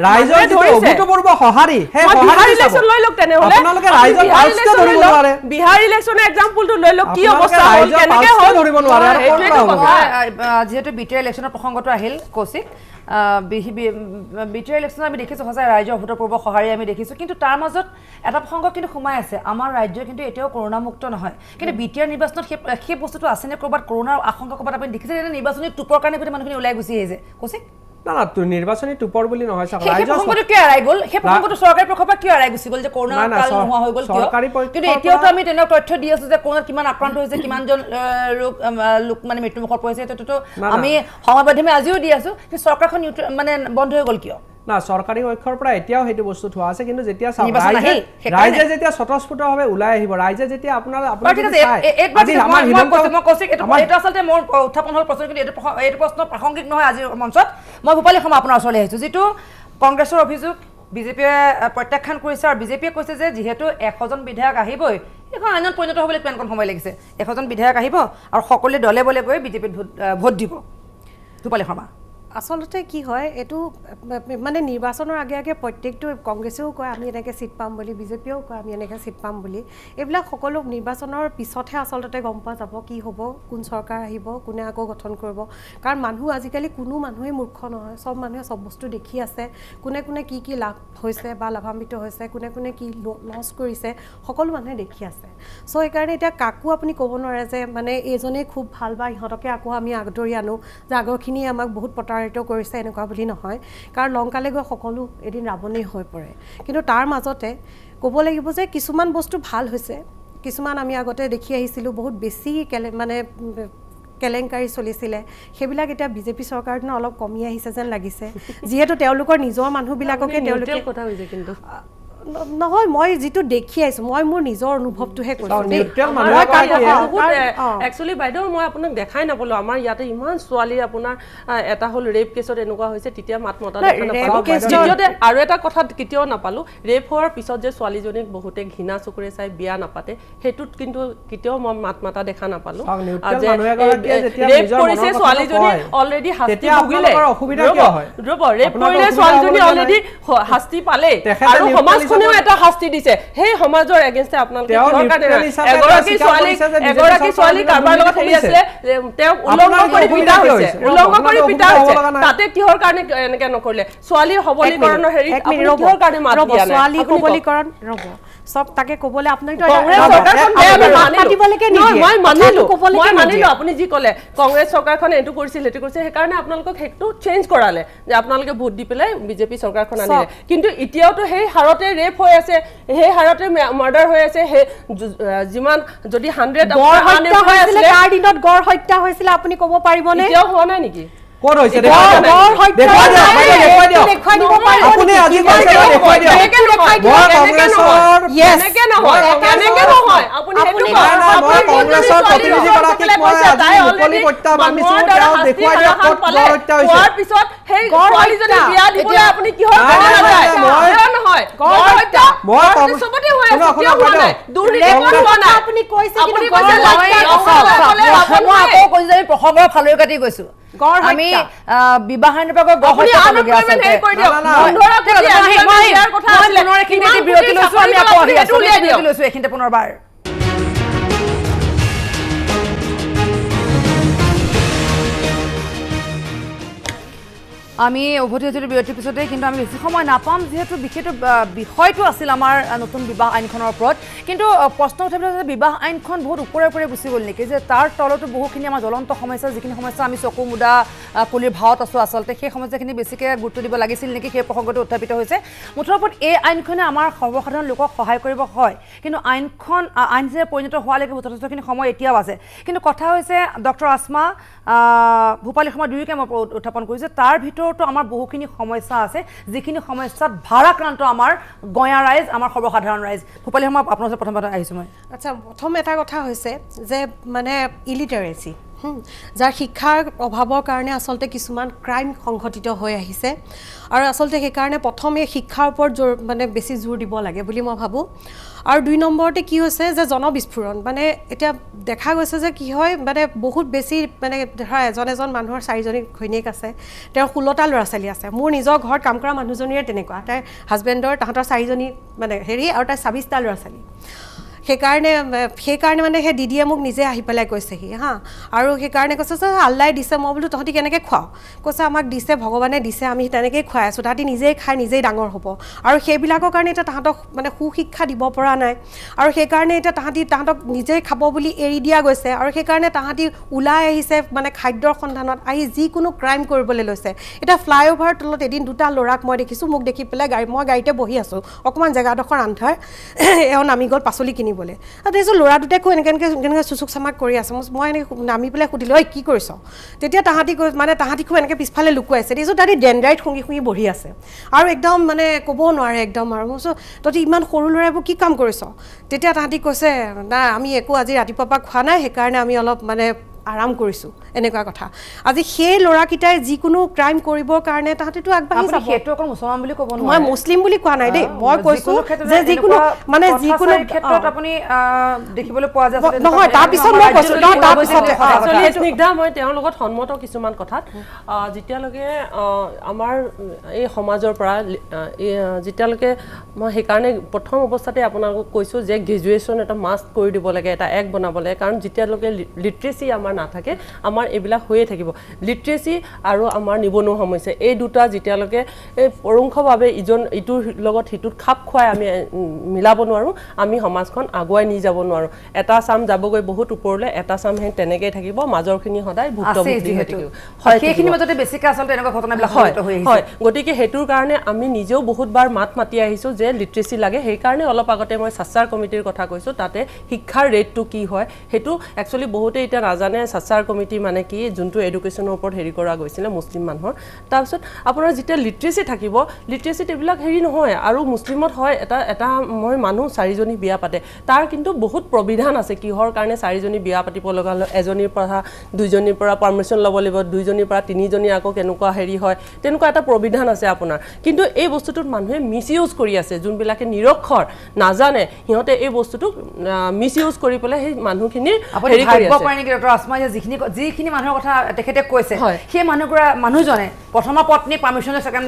ৰাইজৰ যিটো অভূতপূৰ্ব সহাৰি হে সহাৰি ইলেকশন লৈ লওক তেনেহলে আপোনালোকে ৰাইজৰ পালছটো ধৰিব নোৱাৰে বিহাৰ ইলেকশনৰ এক্সাম্পলটো লৈ লওক কি অৱস্থা হ'ল কেনেকৈ হ'ল ধৰিব নোৱাৰে আৰু যেহেতু বিটিআৰ ইলেকশনৰ প্ৰসংগটো আহিল কৌশিক বিটিআৰ ইলেকশন আমি দেখিছো সঁচাই ৰাজ্যৰ অভূতপূৰ্ব সহাৰি আমি দেখিছো কিন্তু তাৰ মাজত এটা প্ৰসংগ কিন্তু সোমাই আছে আমাৰ ৰাজ্য কিন্তু এতিয়াও কৰোনা মুক্ত নহয় কিন্তু বিটিআৰ নিৰ্বাচনত সেই বস্তুটো আছে নে কৰবাত কৰোনাৰ আশংকা কৰবাত আপুনি দেখিছে যে নিৰ্বাচনী টুপৰ কাৰণে গোটেই মানুহখিনি ওলাই গুচি আহিছে কৌশিক না না নিৰ্বাচনী টুপৰ বুলি নহয় চাওক ৰাজ্য প্ৰসংগটো কিয় এৰাই গ'ল সেই প্ৰসংগটো চৰকাৰী পক্ষৰ পৰা কিয় এৰাই গুচি গ'ল যে কৰোনা কাল নোহোৱা হৈ গ'ল কিন্তু এতিয়াওতো আমি তেনেকুৱা তথ্য দি আছো যে কৰোনাত কিমান আক্ৰান্ত হৈছে কিমানজন লোক মানে মৃত্যুমুখত পৰিছে এইটোতো আমি সংবাদ মাধ্যমে আজিও দি আছো যে চৰকাৰখন মানে বন্ধ হৈ গ'ল কিয় না সৰকাৰি পক্ষৰ পৰা এতিয়াও হেতু বস্তু থোৱা আছে কিন্তু যেতিয়া ৰাইজে যেতিয়া স্বতঃস্ফূৰ্তভাৱে ওলাই আহিব ৰাইজে যেতিয়া আপোনাৰ এইটো আচলতে মোৰ উত্থাপন হ'ল প্ৰশ্ন কিন্তু এইটো প্ৰশ্ন প্ৰাসংগিক নহয় আজিৰ মঞ্চত মই ভূপালী শৰ্মা আপোনাৰ ওচৰলৈ আহিছোঁ যিটো কংগ্ৰেছৰ অভিযোগ বিজেপিয়ে প্ৰত্যাখ্যান কৰিছে আৰু বিজেপিয়ে কৈছে যে যিহেতু 100জন বিধায়ক আহিবই এখন আইনত পৰিণত হ'বলৈ কিমান সময় লাগিছে 100জন বিধায়ক আহিব আৰু সকলোৱে দলে বলে গৈ বিজেপিত ভোট দিব ভূপালী শৰ্মা আচলতে কি হয় এইটো মানে নিৰ্বাচনৰ আগে আগে প্ৰত্যেকটো কংগ্ৰেছেও কয় আমি এনেকৈ চিট পাম বুলি বিজেপিয়েও কয় আমি এনেকৈ চিট পাম বুলি এইবিলাক সকলো নিৰ্বাচনৰ পিছতহে আচলতে গম পোৱা যাব কি হ'ব কোন চৰকাৰ আহিব কোনে আকৌ গঠন কৰিব কাৰণ মানুহ আজিকালি কোনো মানুহেই মূৰ্খ নহয় চব মানুহে চব বস্তু দেখি আছে কোনে কোনে কি লাভ হৈছে বা লাভান্বিত হৈছে কোনে কোনে কি লছ কৰিছে সকলো মানুহে দেখি আছে চ' সেইকাৰণে এতিয়া কাকো আপুনি ক'ব নোৱাৰে যে মানে এইজনেই খুব ভাল বা ইহঁতকে আকৌ আমি আগদৰি আনো যে আগৰখিনিয়ে আমাক বহুত প্ৰতাৰিত কৰিছে এনেকুৱা বুলি নহয় কাৰণ লংকালে গৈ সকলো এদিন ৰাৱণেই হৈ পৰে কিন্তু তাৰ মাজতে ক'ব লাগিব যে কিছুমান বস্তু ভাল হৈছে কিছুমান আমি আগতে দেখি আহিছিলোঁ বহুত বেছি মানে কেলেংকাৰী চলিছিলে সেইবিলাক এতিয়া বিজেপি চৰকাৰৰ দিনা অলপ কমি আহিছে যেন লাগিছে যিহেতু তেওঁলোকৰ নিজৰ মানুহবিলাককে তেওঁলোকে কথা হৈছে কিন্তু নহয় মই যিটো দেখি আহিছোঁ মই মোৰ নিজৰ অনুভৱটোহে কৈছোঁ একচুৱেলি বাইদেউ মই আপোনাক দেখাই নাপালো আমাৰ ইয়াতে ইমান ছোৱালী আপোনাৰ এটা হ'ল ৰেপ কেছত এনেকুৱা হৈছে তেতিয়া মাত মতা দেখা নাপালো দ্বিতীয়তে আৰু এটা কথা কেতিয়াও নাপালো ৰেপ হোৱাৰ পিছত যে ছোৱালীজনীক বহুতে ঘৃণা চকুৰে চাই বিয়া নাপাতে সেইটোত কিন্তু কেতিয়াও মই মাত মাতা দেখা নাপালো ৰেপ কৰিছে ছোৱালীজনী অলৰেডি শাস্তি ভুগিলে ৰ'ব ৰেপ কৰিলে ছোৱালীজনী অলৰেডি শাস্তি পালে আৰু সমাজখনেও এটা শাস্তি দিছে সেই সমাজৰ এগেইনষ্টে আপোনালোকে কিহৰ কাৰণে এগৰাকী ছোৱালী কাৰোবাৰ লগত হেৰি আছিলে তেওঁক উলংঘ কৰি পিটা হৈছে তাতে কিহৰ কাৰণে এনেকে নকৰিলে ছোৱালীৰ সবলীকৰণৰ হেৰি কিহৰ কাৰণে মাত দিয়া নাই ছোৱালী সবলীকৰণ ৰ'ব সব তাকে ক'বলৈ আপোনাক মই মানিলো আপুনি যি ক'লে কংগ্ৰেছ চৰকাৰখনে এইটো কৰিছিল সেইটো কৰিছে সেইকাৰণে আপোনালোকক সেইটো চেঞ্জ কৰালে যে আপোনালোকে ভোট দি পেলাই বিজেপি চৰকাৰখন আনিলে কিন্তু এতিয়াওতো সেই হাৰতে ৰেপ হৈ আছে সেই হাৰতে মাৰ্ডাৰ হৈ আছে সেই যিমান যদি 100 কাৰ দিনত গড় হত্যা হৈছিলে আপুনি ক'ব পাৰিবনে এতিয়াও হোৱা নাই নেকি ক'ত হৈছে দেখুৱাই দিয়ক আপুনি আজি কৈছে দেখুৱাই দিয়ক কেনেকে নহয় আপুনি কংগ্ৰেছৰ প্ৰতিনিধি গৰাকীক মই আজি মুকলি প্ৰত্যাহ্বান দিছোঁ তেওঁ দেখুৱাই দিয়ক ক'ত গড় হত্যা হৈছে হোৱাৰ পিছত সেই ছোৱালীজনী বিয়া দিবলৈ আপুনি কিহৰ কাৰণে নাযায় নহয় গড় হত্যা মই চবতে হৈ আছে কিয় হোৱা নাই দুৰ্নীতি হোৱা নাই আপুনি কৈছে মই আকৌ কৈছো যে প্ৰসংগৰ ফালৰি কাটি গৈছো আমি বিবাহ আইনৰ পৰা গড় হত্যা কৰিবলগীয়া আছে এইখিনিতে পুনৰবাৰ আমি উভতি আহিছিলোঁ বিৰতিৰ পিছতে কিন্তু আমি বেছি সময় নাপাম যিহেতু বিশেষটো বিষয়টো আছিল আমাৰ নতুন বিবাহ আইনখনৰ ওপৰত কিন্তু প্ৰশ্ন উঠাব যে বিবাহ আইনখন বহুত ওপৰে গুচি গ'ল নেকি যে তাৰ তলতো বহুখিনি আমাৰ জ্বলন্ত সমস্যা যিখিনি সমস্যা আমি চকু মুদা কুলিৰ ভাৱত আছোঁ আচলতে সেই সমস্যাখিনি বেছিকৈ গুৰুত্ব দিব লাগিছিল নেকি সেই প্ৰসংগটো উত্থাপিত হৈছে মুঠৰ ওপৰত এই আইনখনে আমাৰ সৰ্বসাধাৰণ লোকক সহায় কৰিব হয় কিন্তু আইন যে পৰিণত হোৱালৈকে যথেষ্টখিনি সময় এতিয়াও আছে কিন্তু কথা হৈছে ডক্টৰ আসমা ভূপালী সময় দুয়োকে মই উত্থাপন কৰিছোঁ তাৰ ভিতৰতো আমাৰ বহুখিনি সমস্যা আছে যিখিনি সমস্যাত ভাৰাক্ৰান্ত আমাৰ গঞা ৰাইজ আমাৰ সৰ্বসাধাৰণ ৰাইজ ভূপালী সময় আপোনাৰ ওচৰত প্ৰথমতে আহিছোঁ মই আচ্ছা প্ৰথম এটা কথা হৈছে যে মানে ইলিটাৰেচি যাৰ শিক্ষাৰ অভাৱৰ কাৰণে আচলতে কিছুমান ক্ৰাইম সংঘটিত হৈ আহিছে আৰু আচলতে সেইকাৰণে প্ৰথমে শিক্ষাৰ ওপৰত মানে বেছি জোৰ দিব লাগে বুলি মই ভাবোঁ আৰু 2 নম্বৰতে কি হৈছে যে জনবিস্ফোৰণ মানে এতিয়া দেখা গৈছে যে কি হয় মানে বহুত বেছি মানে ধৰা এজন মানুহৰ 4জনী ঘৈণীয়েক আছে তেওঁৰ 16টা ল'ৰা ছোৱালী আছে মোৰ নিজৰ ঘৰত কাম কৰা মানুহজনীৰে তেনেকুৱা তাইৰ হাজবেণ্ডৰ তাহাঁতৰ 4জনী মানে হেৰি আৰু তাইৰ 26টা ল'ৰা ছোৱালী সেইকাৰণে মানে সেই দিদিয়ে মোক নিজে আহি পেলাই কৈছেহি হা আৰু সেইকাৰণে কৈছে যে আল্লাই দিছে মই বোলো তহঁতি কেনেকৈ খুৱাও কৈছে আমাক দিছে ভগৱানে দিছে আমি তেনেকৈয়ে খুৱাই আছোঁ তাহাঁতি নিজেই খাই নিজেই ডাঙৰ হ'ব আৰু সেইবিলাকৰ কাৰণে এতিয়া তাহাঁতক মানে সুশিক্ষা দিব পৰা নাই আৰু সেইকাৰণে এতিয়া তাহাঁতক নিজেই খাব বুলি এৰি দিয়া গৈছে আৰু সেইকাৰণে তাহাঁতি ওলাই আহিছে মানে খাদ্যৰ সন্ধানত আহি যিকোনো ক্ৰাইম কৰিবলৈ লৈছে এতিয়া ফ্লাইঅভাৰ তলত এদিন 2টা ল'ৰাক মই দেখিছোঁ মোক দেখি পেলাই মই গাড়ীতে বহি আছোঁ অকণমান জেগাডোখৰ আন্ধাৰ এওঁ নামি গ'ল পাচলি কিনিবলৈ তাৰপিছত ল'ৰা দুটাকো এনেকৈ চুচুক চামাক কৰি আছে মই এনেকৈ নামি পেলাই সুধিলোঁ ঐ কি কৰিছ তেতিয়া তাহাঁতি খুব এনেকৈ পিছফালে লুকুৱাইছে দেখিছোঁ তাহাঁতি ডেণ্ড্ৰাইট শুঙি বহি আছে আৰু একদম মানে ক'ব নোৱাৰে একদম আৰু মই কৈছোঁ তহঁতি ইমান সৰু ল'ৰাবোৰ কি কাম কৰিছ তেতিয়া তাহাঁতি কৈছে নাই আমি একো আজি ৰাতিপুৱাৰ পৰা খোৱা নাই সেইকাৰণে আমি অলপ মানে আৰাম কৰিছোঁ এনেকুৱা কথা আজি সেই ল'ৰাকেইটাই যিকোনো ক্ৰাইম কৰিবৰ কাৰণে তাহাঁতেতো আগবাঢ়ি আপুনি যাব সেইটো অকল মুছলমান বুলি ক'ব মই নোৱাৰে মুছলিম বুলি কোৱা নাই দেই মই কৈছো ক্ষেত্ৰত যে যিকোনো এনেকুৱা মানে যিকোনো কথাছাৰিৰ ক্ষেত্ৰত আপুনি দেখিবলৈ পোৱা যায় আচলতে নহয় তাৰপিছত মই কৈছো তাৰপিছতে Actually, স্নিগ্ধা মই তেওঁৰ লগত সন্মত কিছুমান কথাত যেতিয়ালৈকে আমাৰ এই সমাজৰ পৰা যেতিয়ালৈকে মই সেইকাৰণে প্ৰথম অৱস্থাতে আপোনালোকক কৈছোঁ যে গ্ৰেজুৱেশ্যন এটা মাষ্ট কৰি দিব লাগে এটা এক বনাব লাগে কাৰণ যেতিয়ালৈকে লিটাৰেচি আমাৰ নাথাকে আমাৰ এইবিলাক হৈয়ে থাকিব লিটাৰেচি আৰু আমাৰ নিবনুৱা সমস্যা এই দুটা যেতিয়ালৈকে পৰোক্ষভাৱে ইটোৰ লগত সিটোত খাপ খুৱাই আমি মিলাব নোৱাৰোঁ আমি সমাজখন আগুৱাই নি যাব নোৱাৰোঁ এটা চাম যাবগৈ বহুত ওপৰলৈ এটা চাম সেই তেনেকেই থাকিব মাজৰখিনি সদায় ভুক্তভোগী হৈ থাকিব সেইখিনি মাজতে বেছিকৈ আচলতে এনেকুৱা ঘটনাবিলাক হয় হৈ আহিছে হয় গতিকে সেইটোৰ কাৰণে আমি নিজেও বহুতবাৰ মাত মাতি আহিছোঁ যে লিটাৰেচি লাগে সেইকাৰণে অলপ আগতে মই সাচ্চাৰ কমিটিৰ কথা কৈছোঁ তাতে শিক্ষাৰ ৰেটটো কি হয় সেইটো একচুৱেলি বহুতে এতিয়া নাজানে সাচ্চাৰ কমিটি মানে কি যোনটো এডুকেশ্যনৰ ওপৰত হেৰি কৰা গৈছিলে মুছলিম মানুহৰ তাৰপিছত আপোনাৰ যেতিয়া লিটাৰেচি থাকিব লিটাৰেচিত এইবিলাক হেৰি নহয় আৰু মুছলিমত হয় এটা মই মানুহ 4জনী বিয়া পাতে তাৰ কিন্তু বহুত প্ৰবিধান আছে কিহৰ কাৰণে 4জনী বিয়া পাতিব লগা হ'ল এজনীৰ পৰা 2জনীৰ পৰা পাৰমিশ্যন ল'ব লাগিব 2জনীৰ পৰা 3জনী আকৌ কেনেকুৱা হেৰি হয় তেনেকুৱা এটা প্ৰবিধান আছে আপোনাৰ কিন্তু এই বস্তুটোত মানুহে মিছইউজ কৰি আছে যোনবিলাকে নিৰক্ষৰ নাজানে সিহঁতে এই বস্তুটোক মিছইউজ কৰি পেলাই সেই মানুহখিনিৰ হেৰি কৰি আছে আপুনি নেকি ডক্টৰ আসমা যিখিনি মানুহৰ কথা তেখেতে কৈছে সেই মানুহজনে প্ৰথম পত্নী পাৰমিশ্যন সেকেন্ড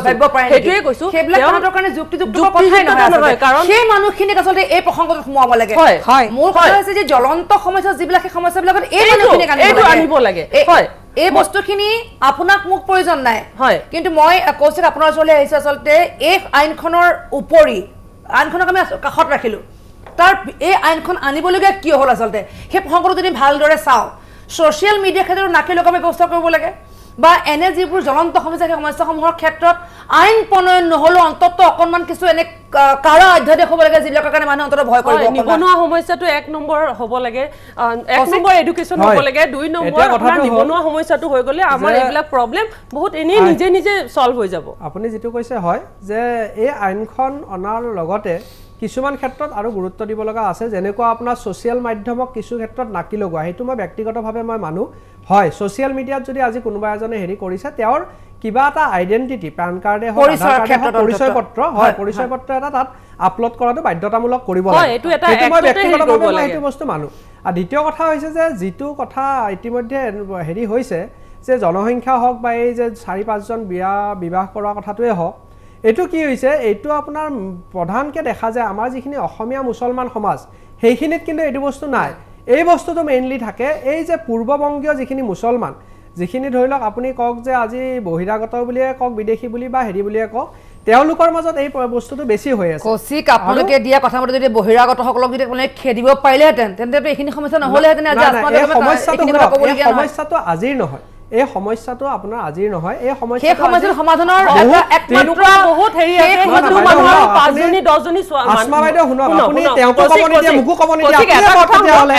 ভাবিব পাৰে সেইটোৱে কৈছোঁ সেইবিলাক মানুহৰ কাৰণে যুক্তিযুক্ত কথাই নহয় কাৰণ সেই মানুহখিনিক আচলতে এই প্ৰসংগত সোমাব লাগে মোৰ কথা হৈছে যে জ্বলন্ত সমস্যা যিবিলাক সেই সমস্যাবিলাকত এই মানুহখিনিক আনিব লাগে হয় এই বস্তুখিনি আপোনাক মোক প্ৰয়োজন নাই কিন্তু মই কৌশিক আপোনাৰ ওচৰলৈ আহিছোঁ আচলতে এই আইনখনৰ উপৰি আইনখনক আমি কাষত ৰাখিলোঁ তাৰ এই আইনখন আনিবলগীয়া কিয় হ'ল আচলতে সেই প্ৰসংগটো যদি ভালদৰে চাওঁ ছ'চিয়েল মিডিয়া ক্ষেত্ৰত নাকি লগাবৰ ব্যৱস্থা কৰিব লাগে বা এনে যিবোৰ জ্বলন্ত সমস্যা সেই সমস্যাসমূহৰ ক্ষেত্ৰত আইন প্ৰণয়ন নহ'লেও অন্ততঃ অকণমান কিছু এনে কাৰা অধ্যাদেশ হ'ব লাগে যিবিলাকৰ কাৰণে মানুহে অন্ততঃ ভয় কৰিব নিবনুৱা সমস্যাটো 1 নম্বৰ হ'ব লাগে 1 নম্বৰ এডুকেশ্যন হ'ব লাগে 2 নম্বৰ আপোনাৰ নিবনুৱা সমস্যাটো হৈ গ'লে আমাৰ এইবিলাক প্ৰব্লেম বহুত এনেই নিজে সলভ হৈ যাব আপুনি যেটো কৈছে হয় যে এই আইনখন অনাৰ লগতে কিছুমান ক্ষেত্ৰত আৰু গুৰুত্ব দিব লগা আছে যেনেকুৱা আপোনাৰ সোশ্যাল মাধ্যমক কিছু ক্ষেত্ৰত নাকি লগোৱা হেতু মই ব্যক্তিগতভাৱে মই মানু হয় সোশ্যাল মিডিয়াত যদি আজি কোনোবা এজনে হেৰি কৰিছে তেওঁৰ কিবা এটা আইডেন্টিটি প্যান কাৰ্ডে হয় পৰিচয় পত্ৰ হয় পৰিচয় পত্ৰ এটা তাত আপলোড কৰাটো বাধ্যতামূলক কৰিব লাগে হয় এটা মই ব্যক্তিগতভাৱে মই এইটো বস্তু মানু আৰু দ্বিতীয় কথা হৈছে যে যিটো কথা ইতিমধ্যে হেৰি হৈছে যে জনসংখ্যা হওক বা এই যে 4-5 জন বিবাহ কৰা কথাটোৱে হওক এটো কি হৈছে এটো আপোনাৰ প্ৰধানকে দেখা যায় আমাৰ যিখিনি অসমীয়া মুছলমান সমাজ সেইখিনিত কিন্তু এটো বস্তু নাই এই বস্তুটো মেইনলি থাকে এই যে পূৰ্ববংগীয় যিখিনি মুছলমান যিখিনি ধৰি লওক আপুনি কক যে আজি বহিৰাগত বুলিয়ে কক বিদেশী বুলি বা হেৰি বুলিয়ে কক তেওঁলোকৰ মাজত এই বস্তুটো বেছি হৈ আছে কৌশিক আপোনালোকে দিয়া কথা মতে যদি বহিৰাগত সকলক যদি মানে খেদিব পাৰিলেহেঁতেন তেন্তে এইখিনি সমস্যা নহ'লেহেঁতেন আজি সমস্যাটো আজিৰ নহয় এই সমস্যাটো আপোনাৰ আজিৰ নহয় এই সমস্যাৰ সমাধানৰ একমাত্ৰ বহুত হেৰি আছে মানুহৰ 5জনী 10জনী আসমা বাইদেউ শুনক আপুনি তেওঁকো ক'ব নিদিয়ে মোকো ক'ব নিদিয়ে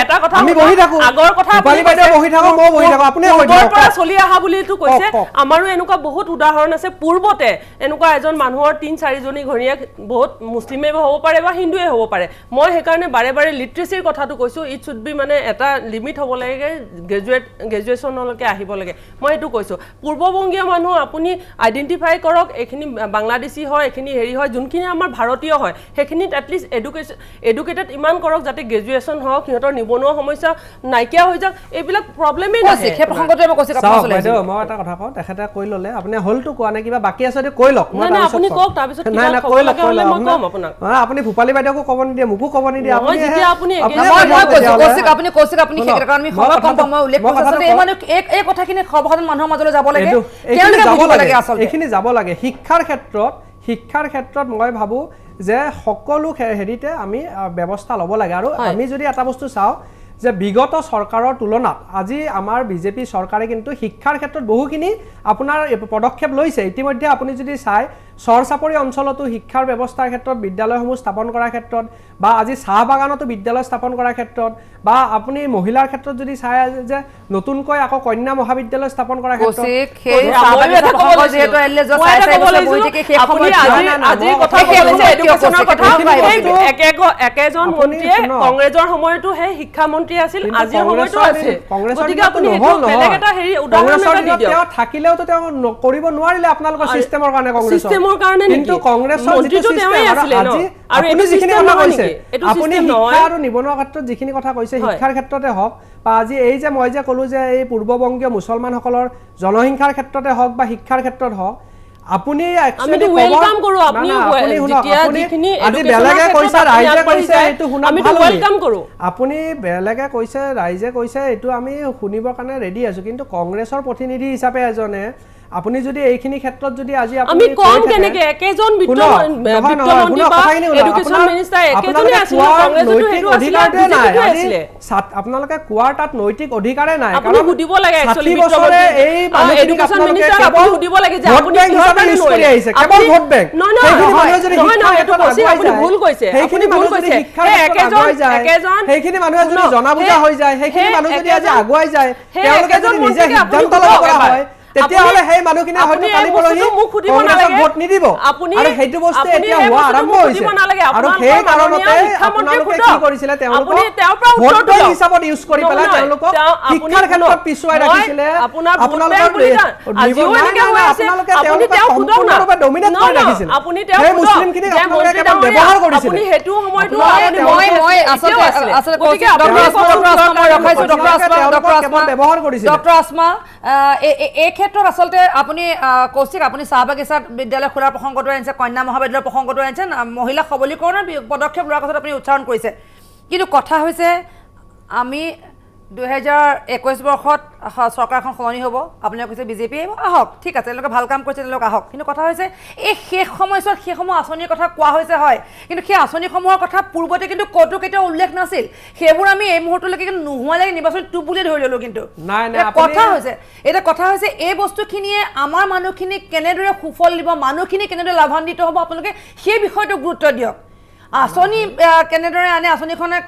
এটা কথা আমি বহি থাকো আগৰ কথা আপুনি বাইদেউ বহি থাকক মই বহি থাকো আপুনি বহি থাকক পৰা চলি আহা বুলিটো কৈছে আমাৰো এনেকুৱা বহুত উদাহৰণ আছে পূৰ্বতে এনেকুৱা এজন মানুহৰ 3-4জনী ঘৰীয়াক বহুত মুছলিমে হ'ব পাৰে বা হিন্দুৱে হ'ব পাৰে মই সেইকাৰণে বাৰে বাৰে লিটাৰেচিৰ কথাটো কৈছো ইট শুড বি মানে এটা লিমিট হ'ব লাগে গ্ৰেজুৱেশ্যনলৈকে আহিব লাগে মই এটো কৈছো পূৰ্ববংগীয় মানুহ আপুনি আইডেন্টিফাই কৰক এখিনি বাংলাদেশী হয় এখিনি হেৰি হয় যোনখিনি আমাৰ ভাৰতীয় হয় হেখিনিত এট লিষ্ট এডুকেটেড ইমান কৰক যাতে গ্ৰেজুৱেশ্যন হওক সিহঁতৰ নিবনুৱা সমস্যা নাইকিয়া হৈ যাওক এইবিলাক প্ৰব্লেমে নহয় সেই প্ৰসংগতে মই কৈছো আপোনাৰ চলে বাইদেউ মই এটা কথা কওঁ তেখেতে কৈ ললে আপুনি হলটো কোৱা নাই কিবা বাকি আছে কৈ লওক মই না আপুনি কক তাৰ পিছত কিবা কৈ লওক মই কম আপোনাক আপুনি ভূপালী বাইদেউকো ক'ব নিদিয়ে মোকো ক'ব নিদিয়ে আপুনি যেতিয়া আপুনি কৌশিক আপুনি সেই কাৰণ আমি সময় কম মই উল্লেখ কৰিছো এই মানে এই কথাখিনি সৰ্বসাধাৰণ মানুহৰ মাজলৈ যাব লাগে এইখিনি যাব লাগে শিক্ষাৰ ক্ষেত্ৰত মই ভাবো যে সকলো হেৰিতে আমি ব্যৱস্থা ল'ব লাগে আৰু আমি যদি এটা বস্তু চাওঁ যে বিগত চৰকাৰৰ তুলনাত আজি আমাৰ বিজেপি চৰকাৰে কিন্তু শিক্ষাৰ ক্ষেত্ৰত বহুখিনি আপোনাৰ পদক্ষেপ লৈছে ইতিমধ্যে আপুনি যদি চাই চৰচাপৰি অঞ্চলতো শিক্ষাৰ ব্যৱস্থাৰ ক্ষেত্ৰত বিদ্যালয়সমূহ স্থাপন কৰাৰ ক্ষেত্ৰত বা আজি চাহ বাগানতো বিদ্যালয় স্থাপন কৰাৰ ক্ষেত্ৰত বা আপুনি মহিলাৰ ক্ষেত্ৰত যদি চাই যে নতুনকৈ আকৌ কন্যা মহাবিদ্যালয় স্থাপন কৰাৰ ক্ষেত্ৰত কৌশিক সেই চাহবাগিচা প্ৰসংগ যেহেতু এলে যে চাই চাই বহি থাকে সেই আপুনি সময়ত আজি কথা কৈছে এডুকেশ্যনৰ কথা একেজন মন্ত্ৰীয়ে কংগ্ৰেছৰ সময়তো সেই শিক্ষা মন্ত্ৰী আছিল আজিৰ সময়তো আছে গতিকে আপুনি বেলেগ এটা হেৰি উদাহৰণ এটা দি দিয়ক তেওঁ থাকিলেওতো তেওঁ কৰিব নোৱাৰিলে আপোনালোকৰ সিস্টেমৰ কাৰণে কংগ্ৰেছৰ সিস্টেমৰ কাৰণে কিন্তু কংগ্ৰেছৰ মন্ত্ৰীটো তেওঁই আছিলে ন আৰু আপুনি যিখিনি কথা কৈছে আপুনি শিক্ষা আৰু নিবনুৱা ক্ষেত্ৰত যিখিনি কথা কৈছে শিক্ষাৰ ক্ষেত্ৰতে হওক বা আজি এই যে মই যে ক'লো যে এই পূৰ্ববংগীয় মুছলমানসকলৰ জনসংখ্যাৰ ক্ষেত্ৰতে হওক বা শিক্ষাৰ ক্ষেত্ৰত হওক আপুনি আমি ওয়েলকাম কৰো আপুনি যেতিয়া যিখিনি আজি বেলেগে কৈছে ৰাইজে কৈছে এইটো শুনা আমি ভাল ওয়েলকাম কৰো আপুনি বেলেগে কৈছে ৰাইজে কৈছে এইটো আমি শুনিবৰ কাৰণে ৰেডি আছো কিন্তু কংগ্ৰেছৰ প্ৰতিনিধি হিচাপে এজনে আপুনি যদি এইখিনি ক্ষেত্ৰত যদি আজি আমি কম কেনেকে একেজন বিত্তমন্ত্ৰী বা এডুকেশ্যন মিনিষ্টাৰ একেজনে আছিল কংগ্ৰেছতো হেতু আছিলে আপোনালোকে কোৱাৰ তাত নৈতিক অধিকাৰে নাই আপুনি সুধিব লাগে একচুয়ালি বছৰে এই এডুকেশ্যন মিনিষ্টাৰ আপুনি সুধিব লাগে যে আপুনি হিচাপে ইউজ কৰি আহিছে কেৱল ভোট বেংক আপুনি ভুল কৈছে সেইখিনি মানুহ যদি শিক্ষাৰ সেইখিনি মানুহে যদি জনা বুজা হৈ যায় সেইখিনি মানুহ যদি আজি আগুৱাই যায় তেওঁলোকে যদি নিজে সিদ্ধান্ত ল'ব পৰা হয় তেতিয়াহলে সেই মানুহখিনি হয়তো কালি পৰহি কংগ্ৰেছক ভোট নিদিব আৰু সেইটো বস্তু এতিয়া হোৱা আৰম্ভ হৈছে আৰু সেই কাৰণতে আপোনালোকে কি কৰিছিলে তেওঁলোকক ভোট বেংক হিচাপত ইউজ কৰি পেলাই তেওঁলোকক শিক্ষাৰ ক্ষেত্ৰত পিছুৱাই ৰাখিছিলে আপোনালোকে তেওঁলোকক সম্পূৰ্ণৰূপে ডমিনেট কৰি ৰাখিছিলে সেই মুছলিমখিনিক আপোনালোকে কেৱল ব্যৱহাৰ কৰিছিলে আপুনি হেতু সময়টো মই আচলতে ব্যৱহাৰ কৰিছিলে ডক্টৰ আসমা এই ক্ষেত্ৰত আসলতে আপুনি কৌশিক আপুনি চাহবাগিচা বিদ্যালয় খোলাৰ প্ৰসংগটো আনিছে কন্যা মহাবিদ্যালয়ৰ প্ৰসংগটো আনিছে মহিলা সবলীকৰণৰ পদক্ষেপ লোৱাৰ কথা আপুনি উচ্চাৰণ কৰিছে কিন্তু কথা হৈছে আমি 2021 বৰ্ষত চৰকাৰখন সলনি হ'ব আপোনালোকে কৈছে বিজেপি আহক ঠিক আছে তেওঁলোকে ভাল কাম কৰিছে তেওঁলোক আহক কিন্তু কথা হৈছে এই শেষ সময়ছোৱাত সেইসমূহ আঁচনিৰ কথা কোৱা হৈছে হয় কিন্তু সেই আঁচনিসমূহৰ কথা পূৰ্বতে কিন্তু ক'তো কেতিয়াও উল্লেখ নাছিল সেইবোৰ আমি এই মুহূৰ্তলৈকে কিন্তু নোহোৱালৈকে নিৰ্বাচন টুপ বুলি ধৰি ল'লোঁ কিন্তু কথা হৈছে এই বস্তুখিনিয়ে আমাৰ মানুহখিনিক কেনেদৰে সুফল দিব মানুহখিনি কেনেদৰে লাভান্বিত হ'ব আপোনালোকে সেই বিষয়টো গুৰুত্ব দিয়ক আঁচনি কেনেদৰে আনে আঁচনিখনে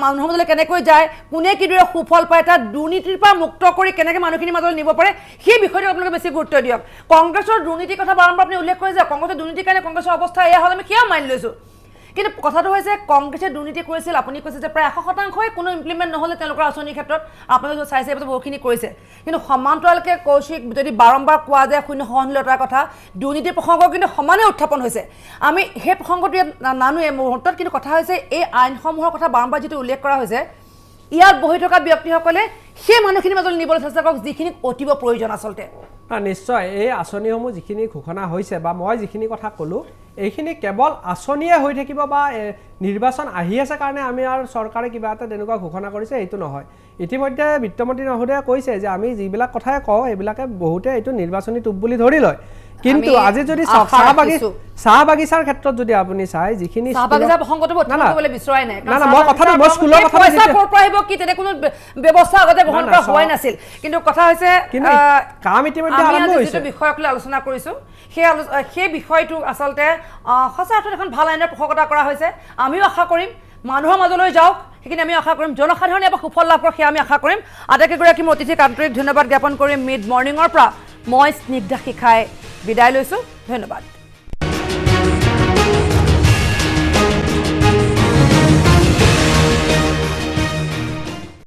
মানুহৰ মাজলৈ কেনেকৈ যায় কোনে কিদৰে সুফল পায় তাত দুৰ্নীতিৰ পৰা মুক্ত কৰি কেনেকৈ মানুহখিনিৰ মাজলৈ নিব পাৰে সেই বিষয়টো আপোনালোকে বেছি গুৰুত্ব দিয়ক কংগ্ৰেছৰ দুৰ্নীতিৰ কথা বাৰম্বাৰ আপুনি উল্লেখ কৰিছে কংগ্ৰেছৰ দুৰ্নীতিৰ কাৰণে কংগ্ৰেছৰ অৱস্থা এয়া হ'ল আমি সেয়া মানি লৈছোঁ কিন্তু কথাটো হৈছে কংগ্ৰেছে দুৰ্নীতি কৰিছিল আপুনি কৈছে যে প্ৰায় 100% কোনো ইমপ্লিমেণ্ট নহ'লে তেওঁলোকৰ আঁচনিৰ ক্ষেত্ৰত আপোনালোকে চাইছে এইটো বহুখিনি কৰিছে কিন্তু সমান্তৰালকৈ কৌশিক যদি বাৰম্বাৰ কোৱা যায় শূন্য সহনশীলতাৰ কথা দুৰ্নীতিৰ প্ৰসংগ কিন্তু সমানে উত্থাপন হৈছে আমি সেই প্ৰসংগটো ইয়াত নানো এই মুহূৰ্তত কিন্তু কথা হৈছে এই আইনসমূহৰ কথা বাৰম্বাৰ যিটো উল্লেখ কৰা হৈছে ইয়াত বহি থকা ব্যক্তিসকলে সেই মানুহখিনিৰ মাজলৈ নিবলৈ চেষ্টা কৰক যিখিনি অতীব প্ৰয়োজন আচলতে নিশ্চয় এই আঁচনিসমূহ যিখিনি ঘোষণা হৈছে বা মই যিখিনি কথা ক'লোঁ এইখিনি কেৱল আঁচনিয়ে হৈ থাকিব বা নিৰ্বাচন আহি আছে কাৰণে আমি আৰু চৰকাৰে কিবা এটা তেনেকুৱা ঘোষণা কৰিছে এইটো নহয় ইতিমধ্যে বিত্তমন্ত্ৰী মহোদয়ে কৈছে যে আমি যিবিলাক কথাই কওঁ এইবিলাকে বহুতে এইটো নিৰ্বাচনী টুপ বুলি ধৰি লয় কিন্তু আজি যদি চাহ বাগিচাৰ ক্ষেত্ৰত যদি আপুনি চাই যিখিনি চাহ বাগিচা প্ৰসংগটো বৰ্তমানলৈ বিচৰাই নাই না মই কথাটো মই স্কুলৰ কথা পইচা ক'ৰ পৰা আহিব কি তেনে কোনো ব্যৱস্থা আগতে গ্ৰহণ কৰা হোৱাই নাছিল কিন্তু কথা হৈছে কাম ইতিমধ্যে আৰম্ভ হৈছে যিটো বিষয়ক লৈ আলোচনা কৰিছোঁ সেই বিষয়টো আচলতে সঁচা অৰ্থত এখন ভাল আইনৰ পোষকতা কৰা হৈছে আমিও আশা কৰিম মানুহৰ মাজলৈ যাওক সেইখিনি আমি আশা কৰিম জনসাধাৰণে এবাৰ সুফল লাভ কৰক সেয়া আমি আশা কৰিম আটাইকেইগৰাকী মোৰ অতিথিক আন্তৰিক ধন্যবাদ জ্ঞাপন কৰিম মিড মৰ্ণিঙৰ পৰা মই স্নিগ্ধা শিখাই বিদায় লৈছোঁ ধন্যবাদ